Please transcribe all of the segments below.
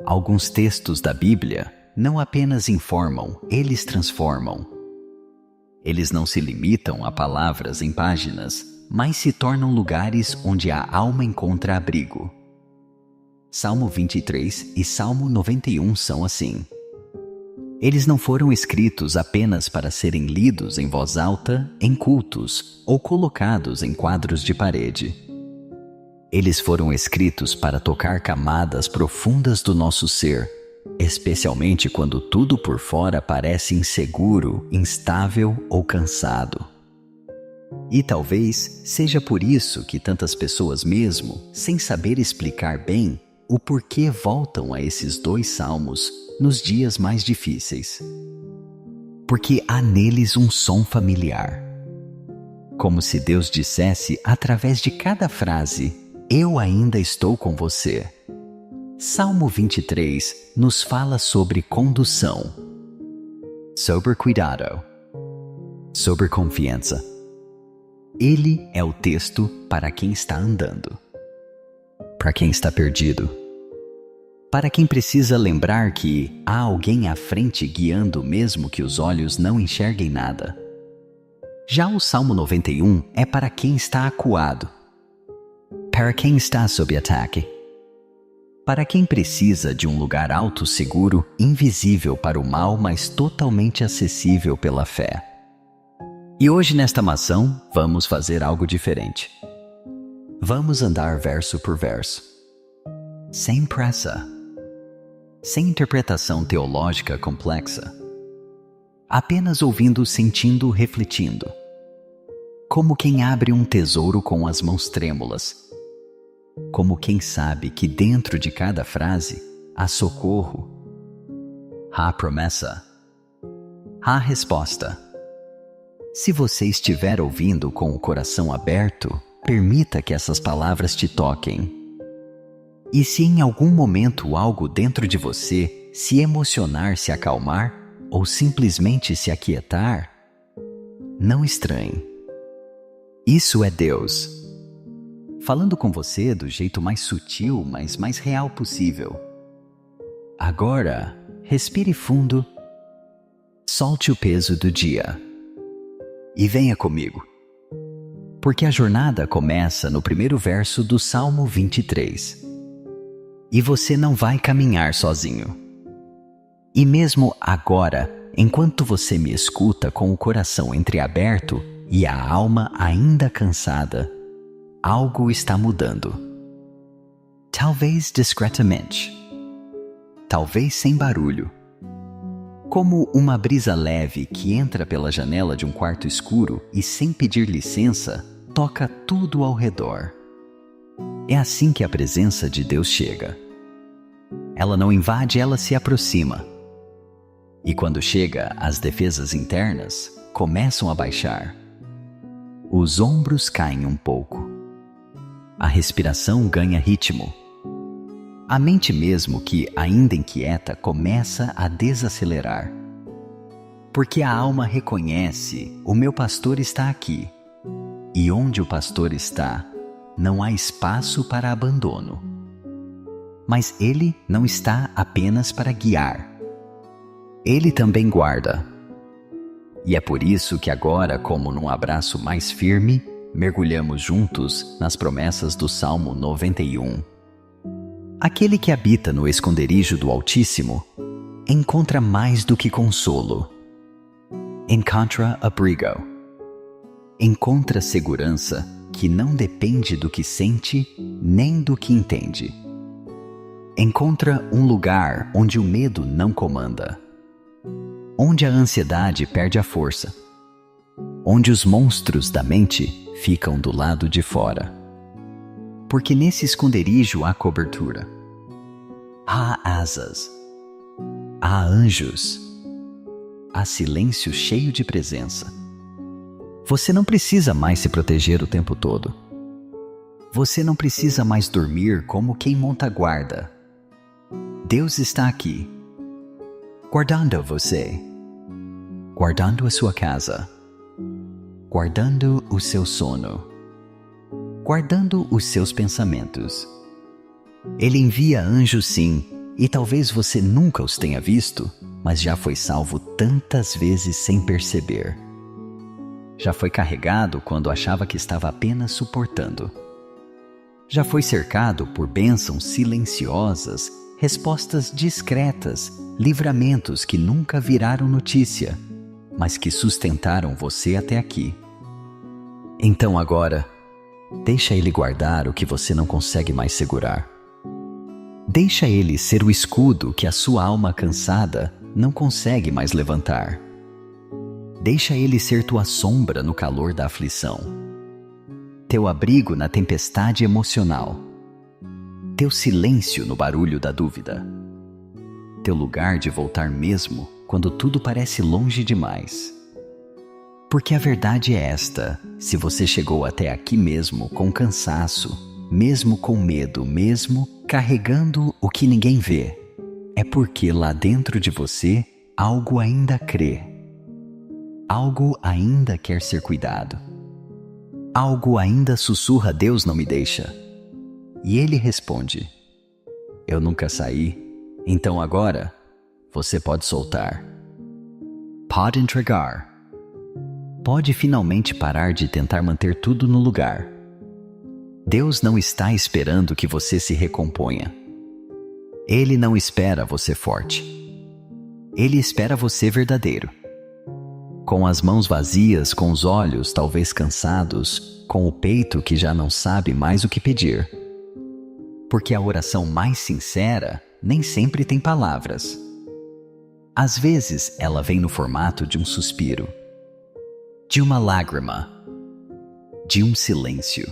Alguns textos da Bíblia não apenas informam, eles transformam. Eles não se limitam a palavras em páginas, mas se tornam lugares onde a alma encontra abrigo. Salmo 23 e Salmo 91 são assim. Eles não foram escritos apenas para serem lidos em voz alta, em cultos ou colocados em quadros de parede. Eles foram escritos para tocar camadas profundas do nosso ser, especialmente quando tudo por fora parece inseguro, instável ou cansado. E talvez seja por isso que tantas pessoas mesmo, sem saber explicar bem o porquê, voltam a esses 2 salmos nos dias mais difíceis. Porque há neles um som familiar. Como se Deus dissesse através de cada frase: eu ainda estou com você. Salmo 23 nos fala sobre condução, sobre cuidado, sobre confiança. Ele é o texto para quem está andando, para quem está perdido, para quem precisa lembrar que há alguém à frente guiando mesmo que os olhos não enxerguem nada. Já o Salmo 91 é para quem está acuado, para quem está sob ataque, para quem precisa de um lugar alto, seguro, invisível para o mal, mas totalmente acessível pela fé. E hoje nesta maçã vamos fazer algo diferente. Vamos andar verso por verso, sem pressa, sem interpretação teológica complexa, apenas ouvindo, sentindo, refletindo, como quem abre um tesouro com as mãos trêmulas, como quem sabe que dentro de cada frase há socorro, há promessa, há resposta. Se você estiver ouvindo com o coração aberto, permita que essas palavras te toquem. E se em algum momento algo dentro de você se emocionar, se acalmar ou simplesmente se aquietar, não estranhe. Isso é Deus falando com você do jeito mais sutil, mas mais real possível. Agora, respire fundo, solte o peso do dia e venha comigo. Porque a jornada começa no primeiro verso do Salmo 23. E você não vai caminhar sozinho. E mesmo agora, enquanto você me escuta com o coração entreaberto e a alma ainda cansada, algo está mudando. Talvez discretamente. Talvez sem barulho. Como uma brisa leve que entra pela janela de um quarto escuro e, sem pedir licença, toca tudo ao redor. É assim que a presença de Deus chega. Ela não invade, ela se aproxima. E quando chega, as defesas internas começam a baixar. Os ombros caem um pouco. A respiração ganha ritmo. A mente mesmo que, ainda inquieta, começa a desacelerar. Porque a alma reconhece: o meu pastor está aqui. E onde o pastor está, não há espaço para abandono. Mas ele não está apenas para guiar. Ele também guarda. E é por isso que agora, como num abraço mais firme, mergulhamos juntos nas promessas do Salmo 91. Aquele que habita no esconderijo do Altíssimo encontra mais do que consolo. Encontra abrigo. Encontra segurança que não depende do que sente nem do que entende. Encontra um lugar onde o medo não comanda, onde a ansiedade perde a força, onde os monstros da mente ficam do lado de fora. Porque nesse esconderijo há cobertura, há asas, há anjos, há silêncio cheio de presença. Você não precisa mais se proteger o tempo todo. Você não precisa mais dormir como quem monta guarda. Deus está aqui, guardando você, guardando a sua casa, guardando o seu sono, guardando os seus pensamentos. Ele envia anjos, sim, E talvez você nunca os tenha visto, mas já foi salvo tantas vezes sem perceber. Já foi carregado quando achava que estava apenas suportando. Já foi cercado por bênçãos silenciosas, respostas discretas, livramentos que nunca viraram notícia, mas que sustentaram você até aqui. Então agora, deixa Ele guardar o que você não consegue mais segurar. Deixa Ele ser o escudo que a sua alma cansada não consegue mais levantar. Deixa Ele ser tua sombra no calor da aflição, teu abrigo na tempestade emocional, teu silêncio no barulho da dúvida, teu lugar de voltar mesmo quando tudo parece longe demais. Porque a verdade é esta: se você chegou até aqui mesmo com cansaço, mesmo com medo, mesmo carregando o que ninguém vê, é porque lá dentro de você algo ainda crê. Algo ainda quer ser cuidado. Algo ainda sussurra: Deus não me deixa. E Ele responde: eu nunca saí, então agora você pode soltar. Pode entregar. Pode finalmente parar de tentar manter tudo no lugar. Deus não está esperando que você se recomponha. Ele não espera você forte. Ele espera você verdadeiro. Com as mãos vazias, com os olhos talvez cansados, com o peito que já não sabe mais o que pedir. Porque a oração mais sincera nem sempre tem palavras. Às vezes ela vem no formato de um suspiro, de uma lágrima, de um silêncio.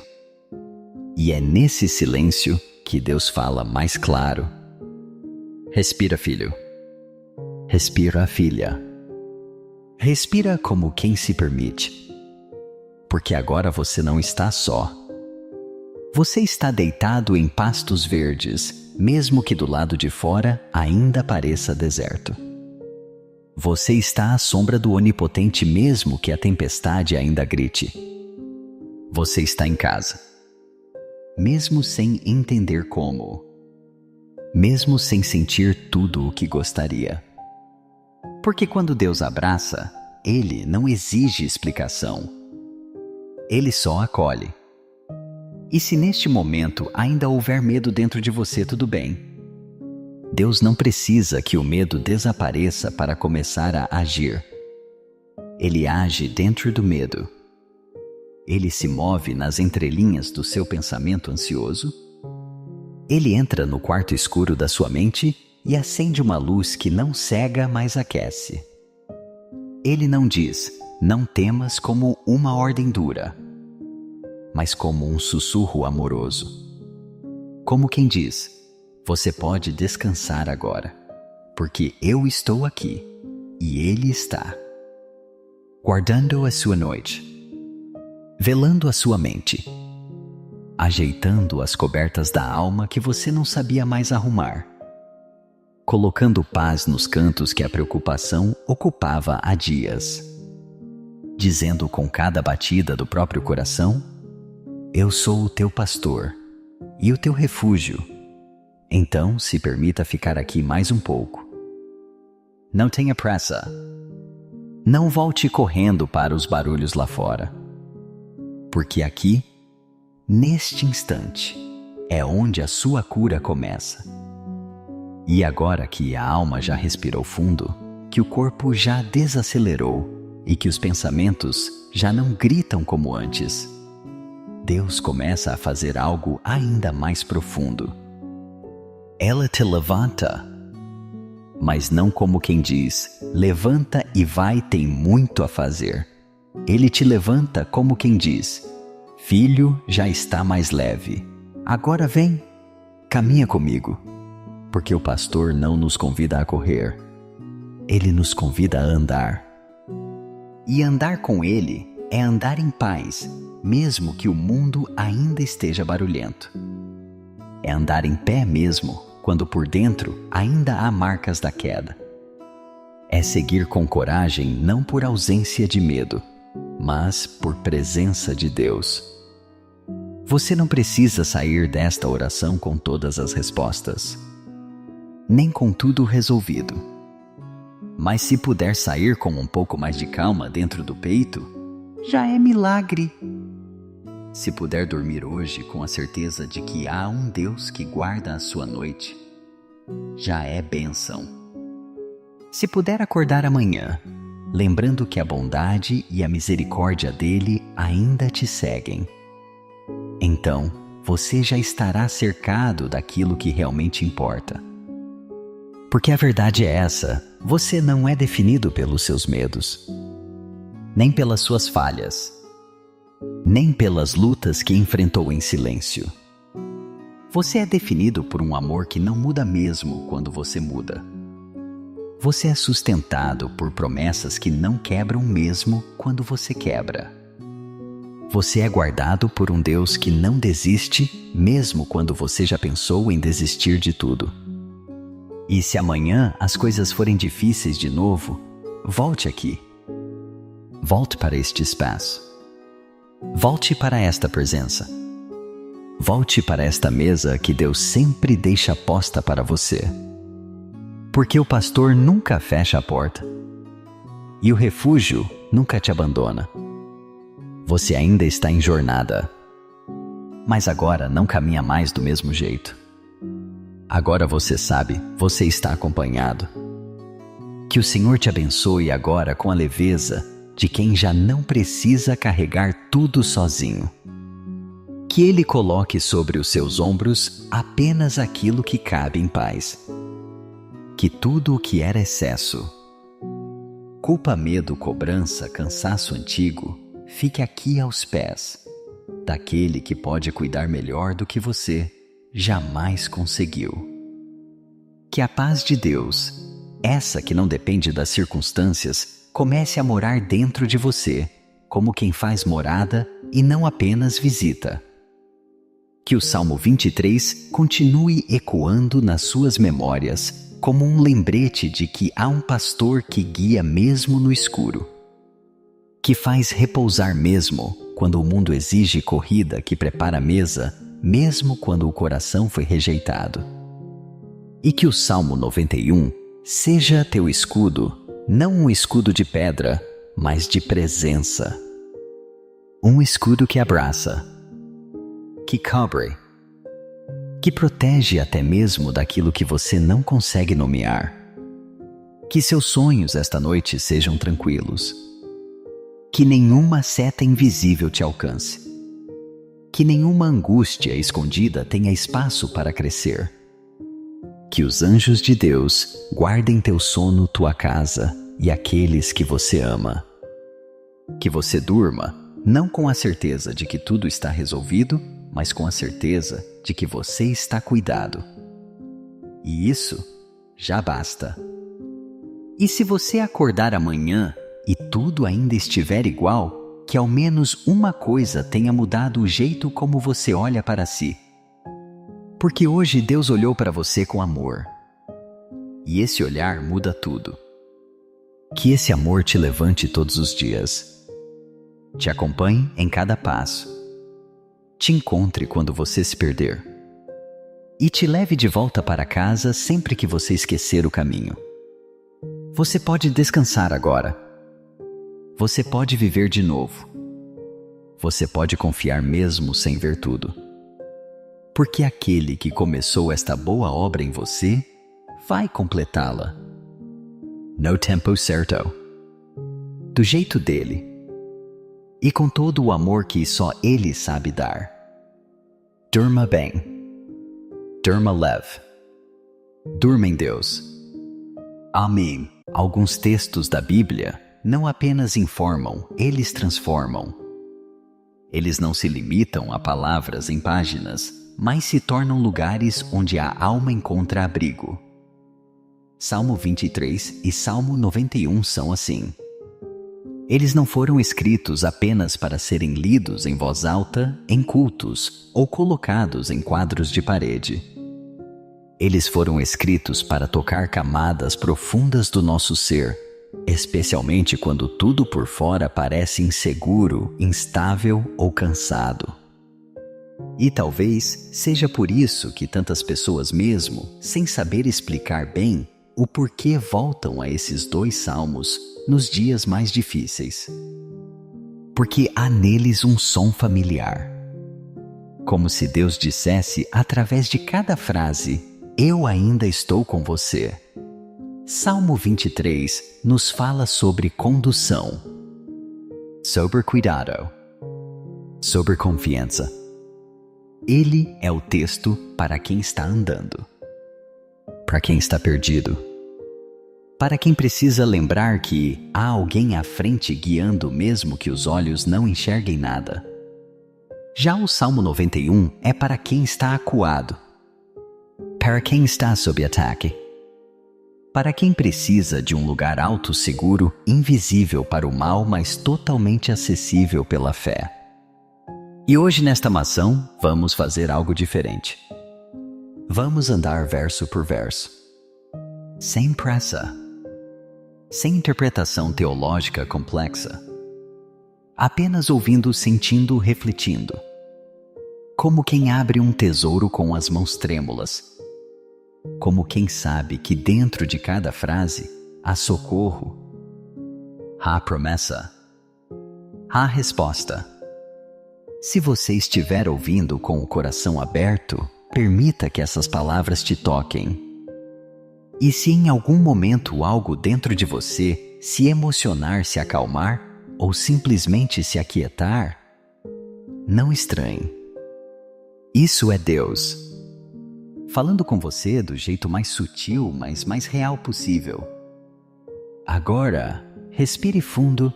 E é nesse silêncio que Deus fala mais claro. Respira, filho. Respira, filha. Respira como quem se permite. Porque agora você não está só. Você está deitado em pastos verdes, mesmo que do lado de fora ainda pareça deserto. Você está à sombra do Onipotente mesmo que a tempestade ainda grite. Você está em casa. Mesmo sem entender como. Mesmo sem sentir tudo o que gostaria. Porque quando Deus abraça, Ele não exige explicação. Ele só acolhe. E se neste momento ainda houver medo dentro de você, tudo bem. Deus não precisa que o medo desapareça para começar a agir. Ele age dentro do medo. Ele se move nas entrelinhas do seu pensamento ansioso. Ele entra no quarto escuro da sua mente e acende uma luz que não cega, mas aquece. Ele não diz, não temas, como uma ordem dura, mas como um sussurro amoroso. Como quem diz, você pode descansar agora, porque eu estou aqui e Ele está. Guardando a sua noite, velando a sua mente, ajeitando as cobertas da alma que você não sabia mais arrumar, colocando paz nos cantos que a preocupação ocupava há dias, dizendo com cada batida do próprio coração: eu sou o teu pastor e o teu refúgio. Então se permita ficar aqui mais um pouco. Não tenha pressa. Não volte correndo para os barulhos lá fora. Porque aqui, neste instante, é onde a sua cura começa. E agora que a alma já respirou fundo, que o corpo já desacelerou e que os pensamentos já não gritam como antes, Deus começa a fazer algo ainda mais profundo. Ela te levanta, mas não como quem diz, levanta e vai, tem muito a fazer. Ele te levanta como quem diz, filho, já está mais leve. Agora vem, caminha comigo. Porque o pastor não nos convida a correr. Ele nos convida a andar. E andar com Ele é andar em paz, mesmo que o mundo ainda esteja barulhento. É andar em pé mesmo, quando por dentro ainda há marcas da queda. É seguir com coragem não por ausência de medo, mas por presença de Deus. Você não precisa sair desta oração com todas as respostas. nem com tudo resolvido. Mas se puder sair com um pouco mais de calma dentro do peito, já é milagre. Se puder dormir hoje com a certeza de que há um Deus que guarda a sua noite, já é bênção. Se puder acordar amanhã, lembrando que a bondade e a misericórdia dele ainda te seguem, então você já estará cercado daquilo que realmente importa. Porque a verdade é essa: você não é definido pelos seus medos, nem pelas suas falhas, nem pelas lutas que enfrentou em silêncio. Você é definido por um amor que não muda mesmo quando você muda. Você é sustentado por promessas que não quebram mesmo quando você quebra. Você é guardado por um Deus que não desiste mesmo quando você já pensou em desistir de tudo. E se amanhã as coisas forem difíceis de novo, volte aqui. Volte para este espaço. Volte para esta presença. Volte para esta mesa que Deus sempre deixa posta para você. Porque o pastor nunca fecha a porta. E o refúgio nunca te abandona. Você ainda está em jornada. Mas agora não caminha mais do mesmo jeito. Agora você sabe, você está acompanhado. Que o Senhor te abençoe agora com a leveza de quem já não precisa carregar tudo sozinho. Que Ele coloque sobre os seus ombros apenas aquilo que cabe em paz. Que tudo o que era excesso, culpa, medo, cobrança, cansaço antigo, fique aqui aos pés daquele que pode cuidar melhor do que você jamais conseguiu. Que a paz de Deus, essa que não depende das circunstâncias, comece a morar dentro de você, como quem faz morada e não apenas visita. Que o Salmo 23 continue ecoando nas suas memórias como um lembrete de que há um pastor que guia mesmo no escuro, que faz repousar mesmo quando o mundo exige corrida, que prepara a mesa mesmo quando o coração foi rejeitado. E que o Salmo 91 seja teu escudo, não um escudo de pedra, mas de presença. Um escudo que abraça, que cobre, que protege até mesmo daquilo que você não consegue nomear. Que seus sonhos esta noite sejam tranquilos. Que nenhuma seta invisível te alcance. Que nenhuma angústia escondida tenha espaço para crescer. Que os anjos de Deus guardem teu sono, tua casa e aqueles que você ama. Que você durma, não com a certeza de que tudo está resolvido, mas com a certeza de que você está cuidado. E isso já basta. E se você acordar amanhã e tudo ainda estiver igual, que ao menos uma coisa tenha mudado o jeito como você olha para si. Porque hoje Deus olhou para você com amor. E esse olhar muda tudo. Que esse amor te levante todos os dias. Te acompanhe em cada passo. Te encontre quando você se perder. E te leve de volta para casa sempre que você esquecer o caminho. Você pode descansar agora. Você pode viver de novo. Você pode confiar mesmo sem ver tudo. Porque aquele que começou esta boa obra em você, vai completá-la. No tempo certo. Do jeito dele. E com todo o amor que só ele sabe dar. Durma bem. Durma leve. Durma em Deus. Amém. Alguns textos da Bíblia não apenas informam, eles transformam. Eles não se limitam a palavras em páginas, mas se tornam lugares onde a alma encontra abrigo. Salmo 23 e Salmo 91 são assim. Eles não foram escritos apenas para serem lidos em voz alta, em cultos ou colocados em quadros de parede. Eles foram escritos para tocar camadas profundas do nosso ser, especialmente quando tudo por fora parece inseguro, instável ou cansado. E talvez seja por isso que tantas pessoas, mesmo sem saber explicar bem o porquê, voltam a esses 2 salmos nos dias mais difíceis. Porque há neles um som familiar. Como se Deus dissesse através de cada frase: eu ainda estou com você. Salmo 23 nos fala sobre condução, sobre cuidado, sobre confiança. Ele é o texto para quem está andando, para quem está perdido, para quem precisa lembrar que há alguém à frente guiando mesmo que os olhos não enxerguem nada. Já o Salmo 91 é para quem está acuado, para quem está sob ataque, para quem precisa de um lugar alto, seguro, invisível para o mal, mas totalmente acessível pela fé. E hoje, nesta maçã, vamos fazer algo diferente. Vamos andar verso por verso, sem pressa, sem interpretação teológica complexa, apenas ouvindo, sentindo, refletindo, como quem abre um tesouro com as mãos trêmulas, como quem sabe que dentro de cada frase há socorro, há promessa, há resposta. Se você estiver ouvindo com o coração aberto, permita que essas palavras te toquem. E se em algum momento algo dentro de você se emocionar, se acalmar ou simplesmente se aquietar, não estranhe. Isso é Deus falando com você do jeito mais sutil, mas mais real possível. Agora, respire fundo,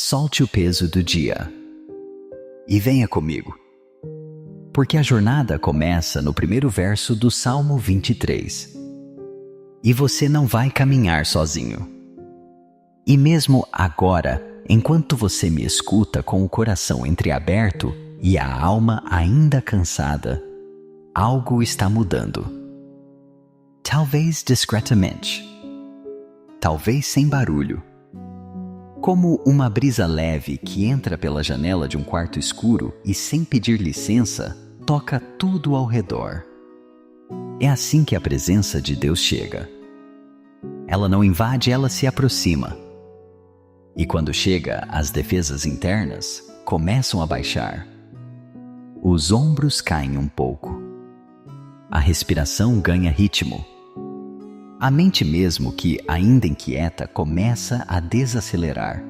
solte o peso do dia e venha comigo, porque a jornada começa no primeiro verso do Salmo 23. E você não vai caminhar sozinho. E mesmo agora, enquanto você me escuta com o coração entreaberto e a alma ainda cansada, algo está mudando. Talvez discretamente, talvez sem barulho, como uma brisa leve que entra pela janela de um quarto escuro e, sem pedir licença, toca tudo ao redor. É assim que a presença de Deus chega. Ela não invade, ela se aproxima. E quando chega, as defesas internas começam a baixar. Os ombros caem um pouco. A respiração ganha ritmo. A mente, mesmo que ainda inquieta, começa a desacelerar.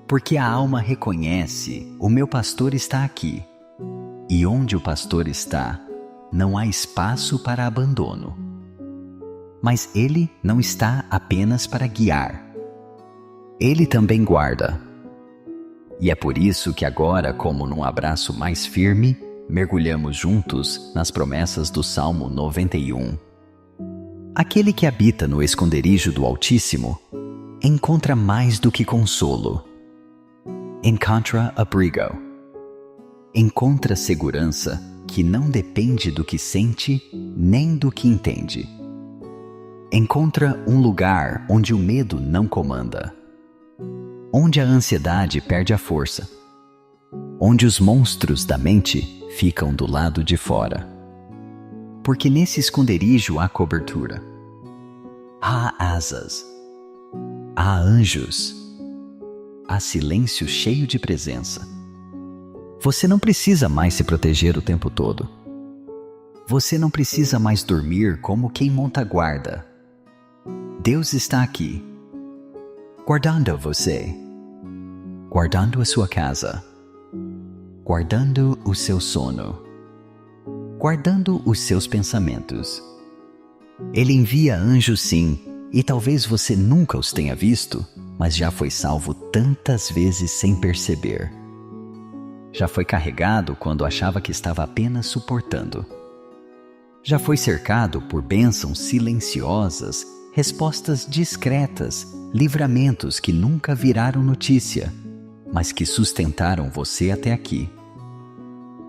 Porque a alma reconhece: o meu pastor está aqui. E onde o pastor está, não há espaço para abandono. Mas ele não está apenas para guiar. Ele também guarda. E é por isso que agora, como num abraço mais firme, mergulhamos juntos nas promessas do Salmo 91. Aquele que habita no esconderijo do Altíssimo encontra mais do que consolo. Encontra abrigo. Encontra segurança que não depende do que sente nem do que entende. Encontra um lugar onde o medo não comanda, onde a ansiedade perde a força, onde os monstros da mente ficam do lado de fora. Porque nesse esconderijo há cobertura, há asas, há anjos, há silêncio cheio de presença. Você não precisa mais se proteger o tempo todo. Você não precisa mais dormir como quem monta guarda. Deus está aqui, guardando você, guardando a sua casa, guardando o seu sono, guardando os seus pensamentos. Ele envia anjos, sim, e talvez você nunca os tenha visto, mas já foi salvo tantas vezes sem perceber. Já foi carregado quando achava que estava apenas suportando. Já foi cercado por bênçãos silenciosas, respostas discretas, livramentos que nunca viraram notícia, mas que sustentaram você até aqui.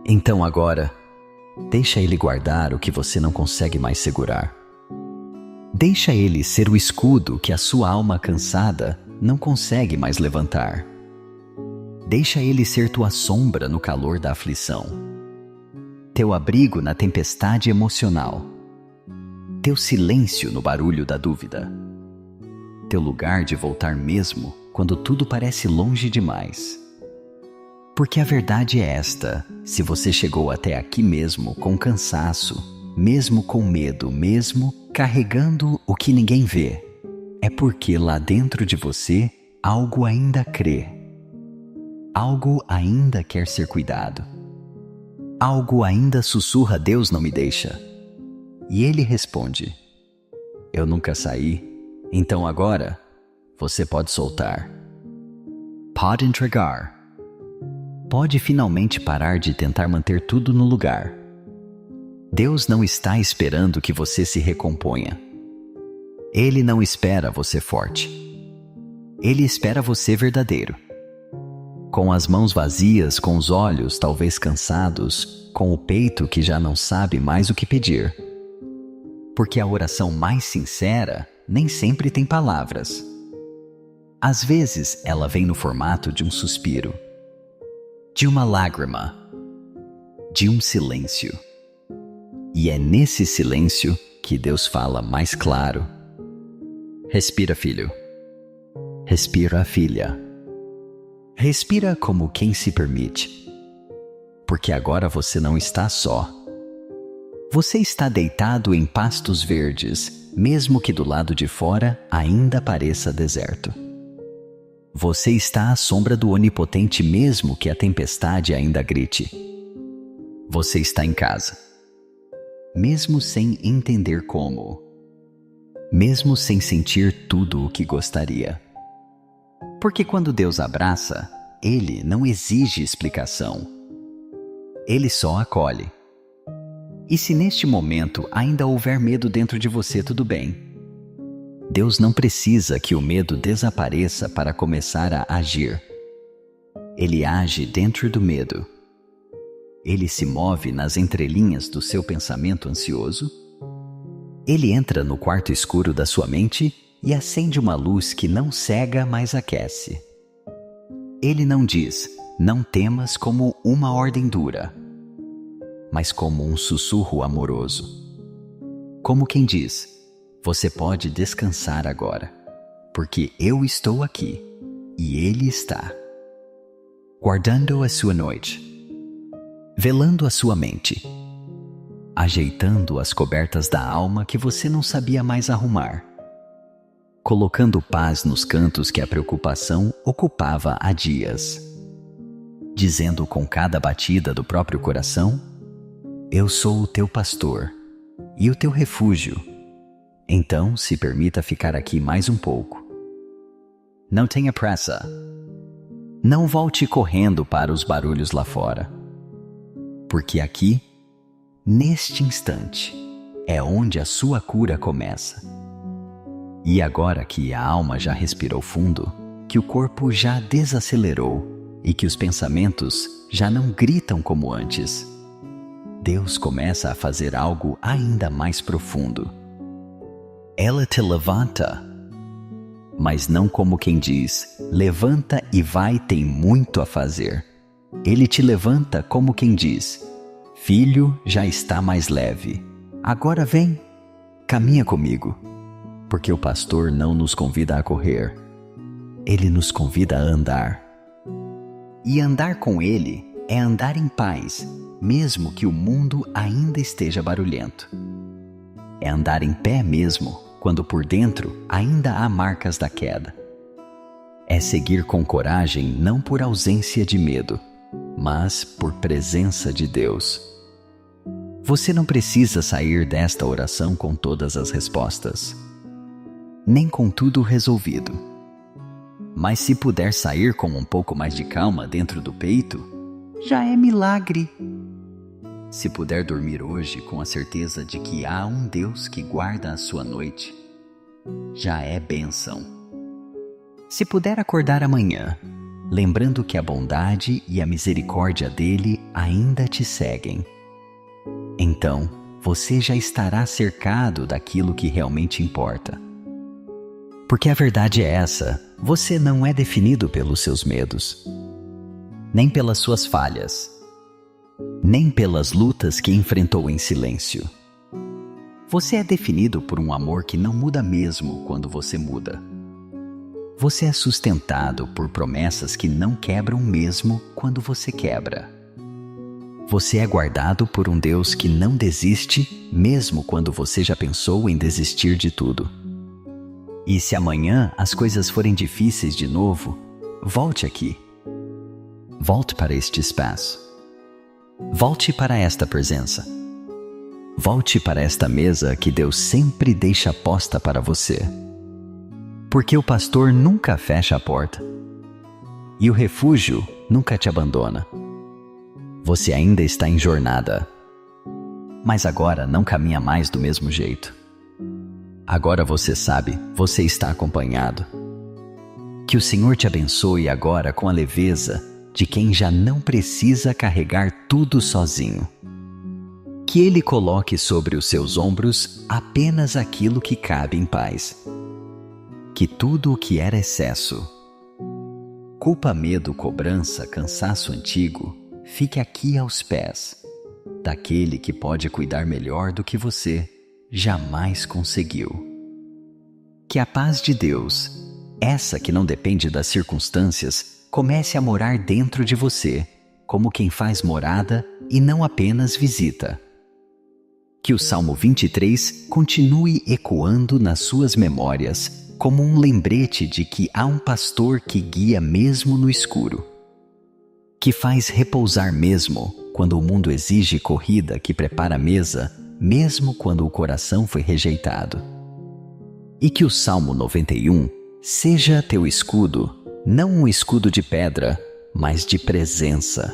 Então agora, deixa Ele guardar o que você não consegue mais segurar. Deixa Ele ser o escudo que a sua alma cansada não consegue mais levantar. Deixa Ele ser tua sombra no calor da aflição, teu abrigo na tempestade emocional, teu silêncio no barulho da dúvida, teu lugar de voltar mesmo quando tudo parece longe demais. Porque a verdade é esta: se você chegou até aqui mesmo com cansaço, mesmo com medo, mesmo carregando o que ninguém vê, é porque lá dentro de você algo ainda crê. Algo ainda quer ser cuidado. Algo ainda sussurra: Deus não me deixa. E Ele responde: eu nunca saí, então agora você pode soltar. Pode entregar. Pode finalmente parar de tentar manter tudo no lugar. Deus não está esperando que você se recomponha. Ele não espera você forte. Ele espera você verdadeiro. Com as mãos vazias, com os olhos talvez cansados, com o peito que já não sabe mais o que pedir. Porque a oração mais sincera nem sempre tem palavras. Às vezes ela vem no formato de um suspiro, de uma lágrima, de um silêncio. E é nesse silêncio que Deus fala mais claro. Respira, filho. Respira, filha. Respira como quem se permite. Porque agora você não está só. Você está deitado em pastos verdes, mesmo que do lado de fora ainda pareça deserto. Você está à sombra do Onipotente, mesmo que a tempestade ainda grite. Você está em casa, mesmo sem entender como, mesmo sem sentir tudo o que gostaria. Porque quando Deus abraça, Ele não exige explicação. Ele só acolhe. E se neste momento ainda houver medo dentro de você, tudo bem. Deus não precisa que o medo desapareça para começar a agir. Ele age dentro do medo. Ele se move nas entrelinhas do seu pensamento ansioso. Ele entra no quarto escuro da sua mente e acende uma luz que não cega, mas aquece. Ele não diz: não temas, como uma ordem dura, mas como um sussurro amoroso. Como quem diz: você pode descansar agora, porque eu estou aqui e Ele está. Guardando a sua noite, velando a sua mente, ajeitando as cobertas da alma que você não sabia mais arrumar, colocando paz nos cantos que a preocupação ocupava há dias, dizendo com cada batida do próprio coração: eu sou o teu pastor e o teu refúgio. Então se permita ficar aqui mais um pouco. Não tenha pressa. Não volte correndo para os barulhos lá fora. Porque aqui, neste instante, é onde a sua cura começa. E agora que a alma já respirou fundo, que o corpo já desacelerou e que os pensamentos já não gritam como antes, Deus começa a fazer algo ainda mais profundo. Ela te levanta, mas não como quem diz: levanta e vai, tem muito a fazer. Ele te levanta como quem diz: filho, já está mais leve. Agora vem, caminha comigo. Porque o pastor não nos convida a correr. Ele nos convida a andar. E andar com Ele é andar em paz, mesmo que o mundo ainda esteja barulhento. É andar em pé mesmo, quando por dentro ainda há marcas da queda. É seguir com coragem, não por ausência de medo, mas por presença de Deus. Você não precisa sair desta oração com todas as respostas, nem com tudo resolvido. Mas se puder sair com um pouco mais de calma dentro do peito, já é milagre. Se puder dormir hoje com a certeza de que há um Deus que guarda a sua noite, já é bênção. Se puder acordar amanhã, lembrando que a bondade e a misericórdia dele ainda te seguem, então você já estará cercado daquilo que realmente importa. Porque a verdade é essa: você não é definido pelos seus medos. nem pelas suas falhas, nem pelas lutas que enfrentou em silêncio. Você é definido por um amor que não muda mesmo quando você muda. Você é sustentado por promessas que não quebram mesmo quando você quebra. Você é guardado por um Deus que não desiste mesmo quando você já pensou em desistir de tudo. E se amanhã as coisas forem difíceis de novo, volte aqui. Volte para este espaço. Volte para esta presença. Volte para esta mesa que Deus sempre deixa posta para você. Porque o pastor nunca fecha a porta. E o refúgio nunca te abandona. Você ainda está em jornada. Mas agora não caminha mais do mesmo jeito. Agora você sabe, você está acompanhado. Que o Senhor te abençoe agora com a leveza de quem já não precisa carregar tudo sozinho. Que Ele coloque sobre os seus ombros apenas aquilo que cabe em paz. Que tudo o que era excesso, culpa, medo, cobrança, cansaço antigo, fique aqui aos pés daquele que pode cuidar melhor do que você jamais conseguiu. Que a paz de Deus, essa que não depende das circunstâncias, comece a morar dentro de você, como quem faz morada e não apenas visita. Que o Salmo 23 continue ecoando nas suas memórias como um lembrete de que há um pastor que guia mesmo no escuro, que faz repousar mesmo quando o mundo exige corrida, que prepara a mesa, mesmo quando o coração foi rejeitado. E que o Salmo 91 seja teu escudo, não um escudo de pedra, mas de presença.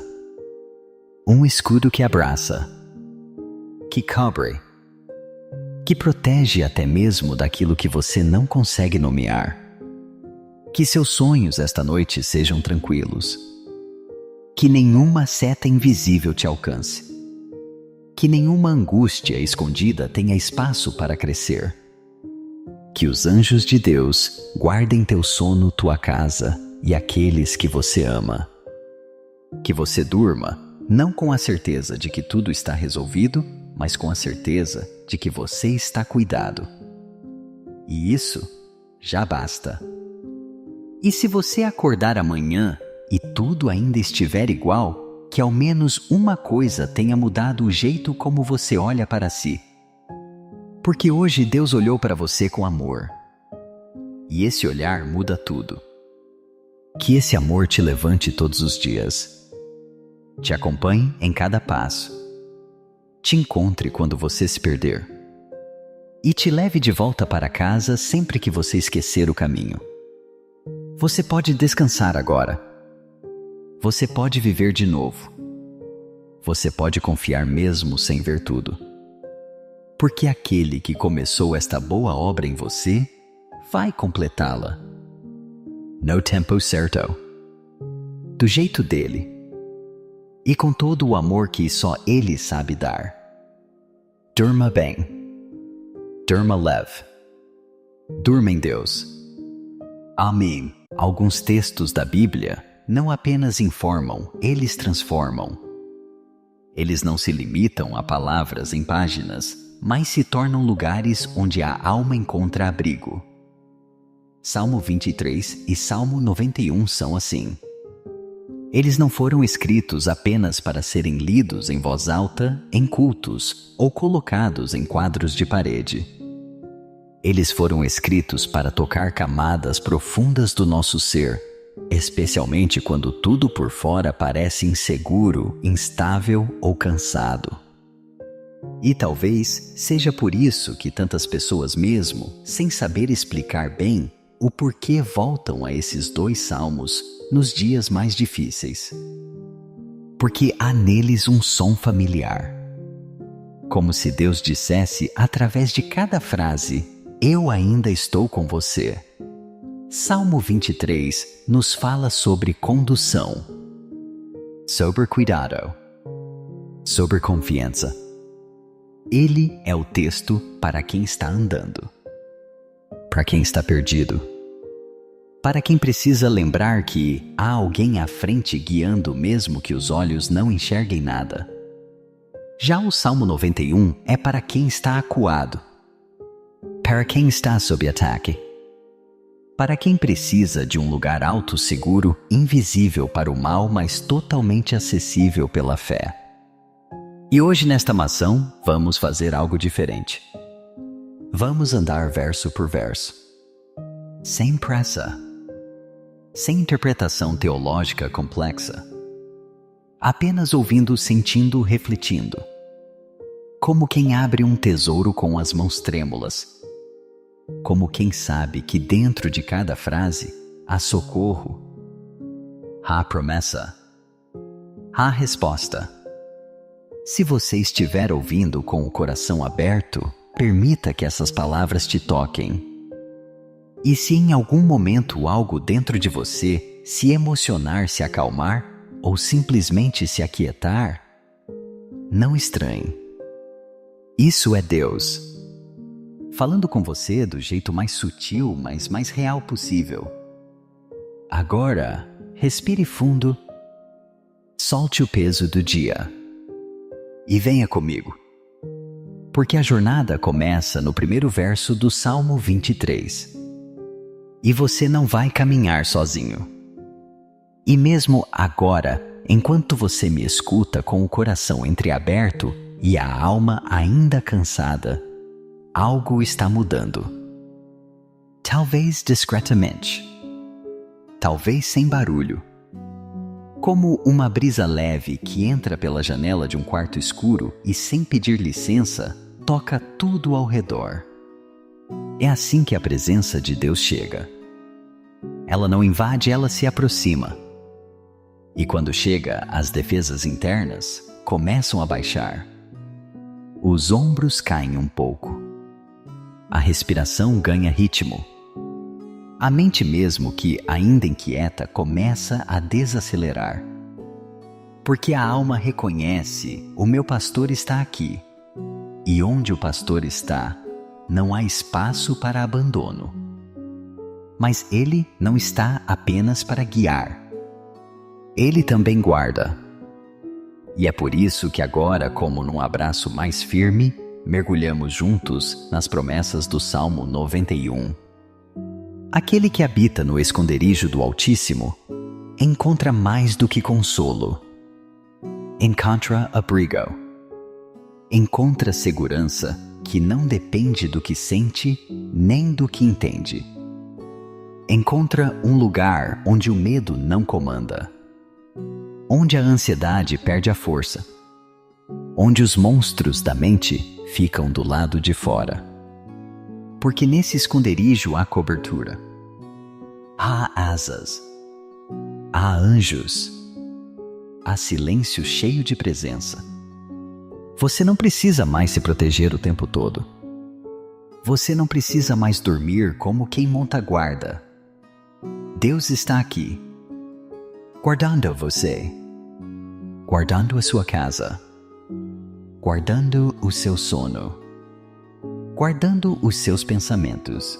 Um escudo que abraça, que cobre, que protege até mesmo daquilo que você não consegue nomear. Que seus sonhos esta noite sejam tranquilos. Que nenhuma seta invisível te alcance. Que nenhuma angústia escondida tenha espaço para crescer. Que os anjos de Deus guardem teu sono, tua casa e aqueles que você ama. Que você durma, não com a certeza de que tudo está resolvido, mas com a certeza de que você está cuidado. E isso já basta. E se você acordar amanhã e tudo ainda estiver igual, que ao menos uma coisa tenha mudado o jeito como você olha para si. Porque hoje Deus olhou para você com amor. E esse olhar muda tudo. Que esse amor te levante todos os dias. Te acompanhe em cada passo. Te encontre quando você se perder. E te leve de volta para casa sempre que você esquecer o caminho. Você pode descansar agora. Você pode viver de novo. Você pode confiar mesmo sem ver tudo. Porque aquele que começou esta boa obra em você, vai completá-la. No tempo certo. Do jeito dele. E com todo o amor que só Ele sabe dar. Durma bem. Durma leve. Durma em Deus. Amém. Alguns textos da Bíblia não apenas informam, eles transformam. Eles não se limitam a palavras em páginas, mas se tornam lugares onde a alma encontra abrigo. Salmo 23 e Salmo 91 são assim. Eles não foram escritos apenas para serem lidos em voz alta, em cultos ou colocados em quadros de parede. Eles foram escritos para tocar camadas profundas do nosso ser, especialmente quando tudo por fora parece inseguro, instável ou cansado. E talvez seja por isso que tantas pessoas mesmo, sem saber explicar bem o porquê, voltam a esses 2 salmos nos dias mais difíceis. Porque há neles um som familiar. Como se Deus dissesse através de cada frase: eu ainda estou com você. Salmo 23 nos fala sobre condução, sobre cuidado, sobre confiança. Ele é o texto para quem está andando, para quem está perdido, Para quem precisa lembrar que há alguém à frente guiando mesmo que os olhos não enxerguem nada. Já o Salmo 91 é para quem está acuado, para quem está sob ataque, para quem precisa de um lugar alto, seguro, invisível para o mal, mas totalmente acessível pela fé. E hoje nesta maçã vamos fazer algo diferente. Vamos andar verso por verso, sem pressa, sem interpretação teológica complexa, apenas ouvindo, sentindo, refletindo, como quem abre um tesouro com as mãos trêmulas, como quem sabe que dentro de cada frase há socorro, há promessa, há resposta. Se você estiver ouvindo com o coração aberto, permita que essas palavras te toquem. E se em algum momento algo dentro de você se emocionar, se acalmar ou simplesmente se aquietar, não estranhe. Isso é Deus falando com você do jeito mais sutil, mas mais real possível. Agora, respire fundo, solte o peso do dia e venha comigo. Porque a jornada começa no primeiro verso do Salmo 23. E você não vai caminhar sozinho. E mesmo agora, enquanto você me escuta com o coração entreaberto e a alma ainda cansada, algo está mudando. Talvez discretamente. Talvez sem barulho. Como uma brisa leve que entra pela janela de um quarto escuro e, sem pedir licença, toca tudo ao redor. É assim que a presença de Deus chega. Ela não invade, ela se aproxima. E quando chega, as defesas internas começam a baixar. Os ombros caem um pouco. A respiração ganha ritmo. A mente mesmo que, ainda inquieta, começa a desacelerar. Porque a alma reconhece: o meu pastor está aqui. E onde o pastor está, não há espaço para abandono. Mas ele não está apenas para guiar. Ele também guarda. E é por isso que agora, como num abraço mais firme, mergulhamos juntos nas promessas do Salmo 91. Aquele que habita no esconderijo do Altíssimo encontra mais do que consolo. Encontra abrigo. Encontra segurança que não depende do que sente nem do que entende. Encontra um lugar onde o medo não comanda. Onde a ansiedade perde a força. Onde os monstros da mente ficam do lado de fora. Porque nesse esconderijo há cobertura. Há asas. Há anjos. Há silêncio cheio de presença. Você não precisa mais se proteger o tempo todo. Você não precisa mais dormir como quem monta guarda. Deus está aqui, guardando você, guardando a sua casa, guardando o seu sono, guardando os seus pensamentos.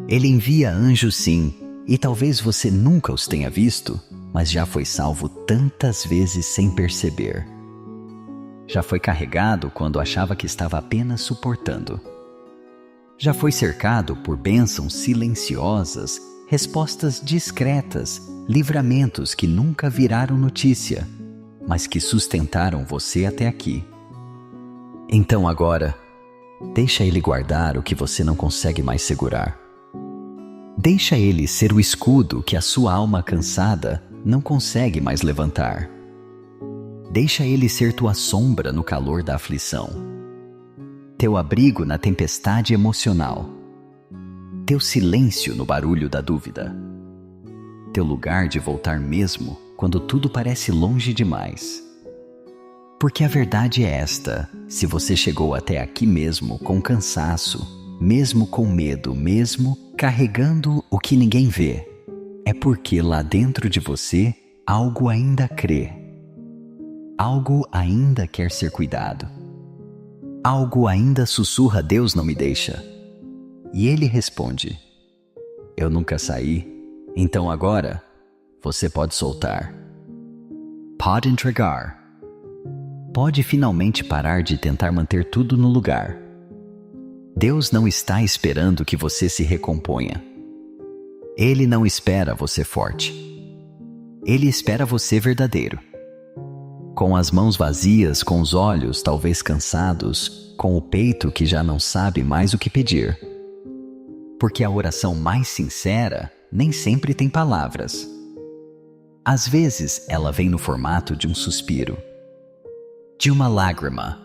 Ele envia anjos, sim, e talvez você nunca os tenha visto, mas já foi salvo tantas vezes sem perceber. Já foi carregado quando achava que estava apenas suportando. Já foi cercado por bênçãos silenciosas, respostas discretas, livramentos que nunca viraram notícia, mas que sustentaram você até aqui. Então agora, deixa Ele guardar o que você não consegue mais segurar. Deixa Ele ser o escudo que a sua alma cansada não consegue mais levantar. Deixa Ele ser tua sombra no calor da aflição, teu abrigo na tempestade emocional, teu silêncio no barulho da dúvida, teu lugar de voltar mesmo quando tudo parece longe demais. Porque a verdade é esta: se você chegou até aqui mesmo com cansaço, mesmo com medo, mesmo carregando o que ninguém vê, é porque lá dentro de você algo ainda crê. Algo ainda quer ser cuidado. Algo ainda sussurra: Deus não me deixa. E Ele responde: eu nunca saí, então agora você pode soltar. Pode entregar. Pode finalmente parar de tentar manter tudo no lugar. Deus não está esperando que você se recomponha. Ele não espera você forte. Ele espera você verdadeiro. Com as mãos vazias, com os olhos talvez cansados, com o peito que já não sabe mais o que pedir. Porque a oração mais sincera nem sempre tem palavras. Às vezes ela vem no formato de um suspiro, de uma lágrima,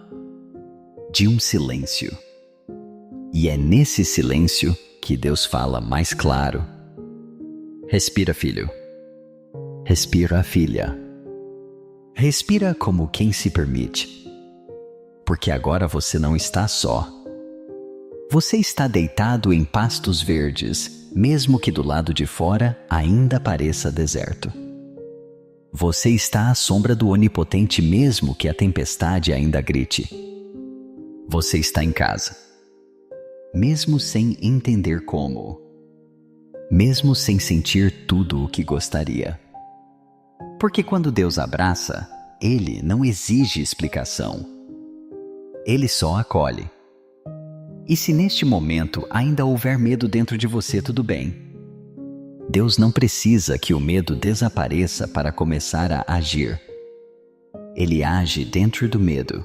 de um silêncio. E é nesse silêncio que Deus fala mais claro. Respira, filho. Respira, filha. Respira como quem se permite. Porque agora você não está só. Você está deitado em pastos verdes, mesmo que do lado de fora ainda pareça deserto. Você está à sombra do Onipotente mesmo que a tempestade ainda grite. Você está em casa. Mesmo sem entender como. Mesmo sem sentir tudo o que gostaria. Porque quando Deus abraça, Ele não exige explicação. Ele só acolhe. E se neste momento ainda houver medo dentro de você, tudo bem. Deus não precisa que o medo desapareça para começar a agir. Ele age dentro do medo.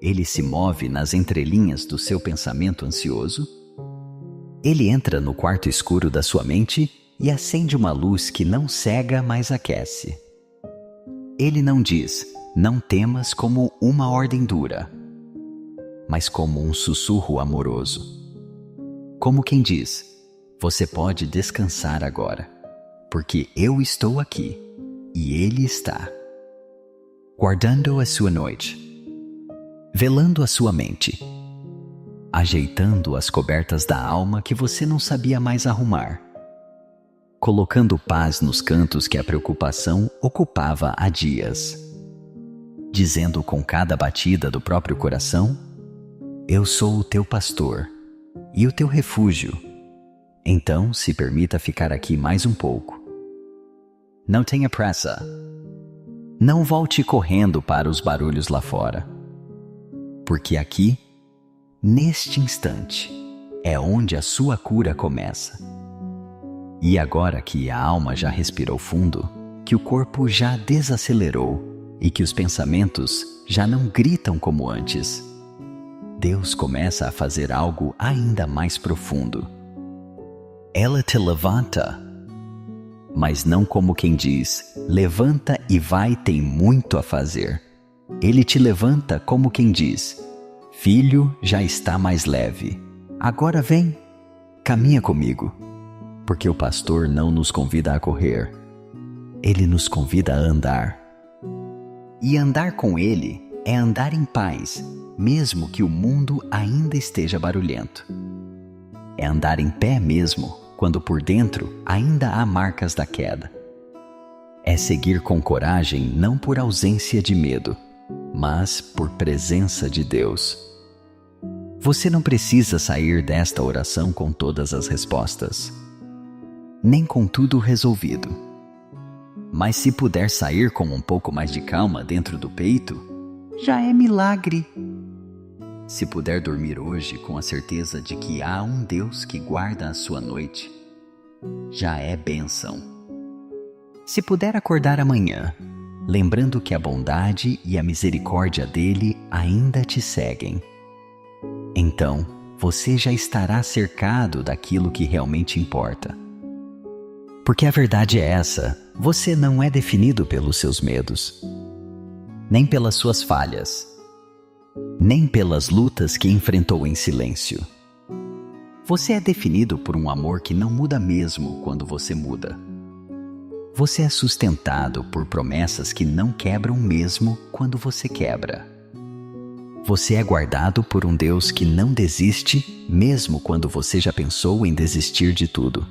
Ele se move nas entrelinhas do seu pensamento ansioso. Ele entra no quarto escuro da sua mente e acende uma luz que não cega, mas aquece. Ele não diz, não temas como uma ordem dura, mas como um sussurro amoroso. Como quem diz, você pode descansar agora, porque eu estou aqui e Ele está. Guardando a sua noite, velando a sua mente, ajeitando as cobertas da alma que você não sabia mais arrumar, colocando paz nos cantos que a preocupação ocupava há dias, dizendo com cada batida do próprio coração, eu sou o teu pastor e o teu refúgio. Então, se permita ficar aqui mais um pouco. Não tenha pressa. Não volte correndo para os barulhos lá fora. Porque aqui, neste instante, é onde a sua cura começa. E agora que a alma já respirou fundo, que o corpo já desacelerou e que os pensamentos já não gritam como antes, Deus começa a fazer algo ainda mais profundo. Ela te levanta, mas não como quem diz, levanta e vai, tem muito a fazer. Ele te levanta como quem diz, filho, já está mais leve. Agora vem, caminha comigo. Porque o pastor não nos convida a correr. Ele nos convida a andar. E andar com Ele é andar em paz, mesmo que o mundo ainda esteja barulhento. É andar em pé mesmo, quando por dentro ainda há marcas da queda. É seguir com coragem não por ausência de medo, mas por presença de Deus. Você não precisa sair desta oração com todas as respostas, nem com tudo resolvido. Mas se puder sair com um pouco mais de calma dentro do peito, já é milagre. Se puder dormir hoje com a certeza de que há um Deus que guarda a sua noite, já é bênção. Se puder acordar amanhã, lembrando que a bondade e a misericórdia dele ainda te seguem, então você já estará cercado daquilo que realmente importa. Porque a verdade é essa, você não é definido pelos seus medos, nem pelas suas falhas, nem pelas lutas que enfrentou em silêncio. Você é definido por um amor que não muda mesmo quando você muda. Você é sustentado por promessas que não quebram mesmo quando você quebra. Você é guardado por um Deus que não desiste mesmo quando você já pensou em desistir de tudo.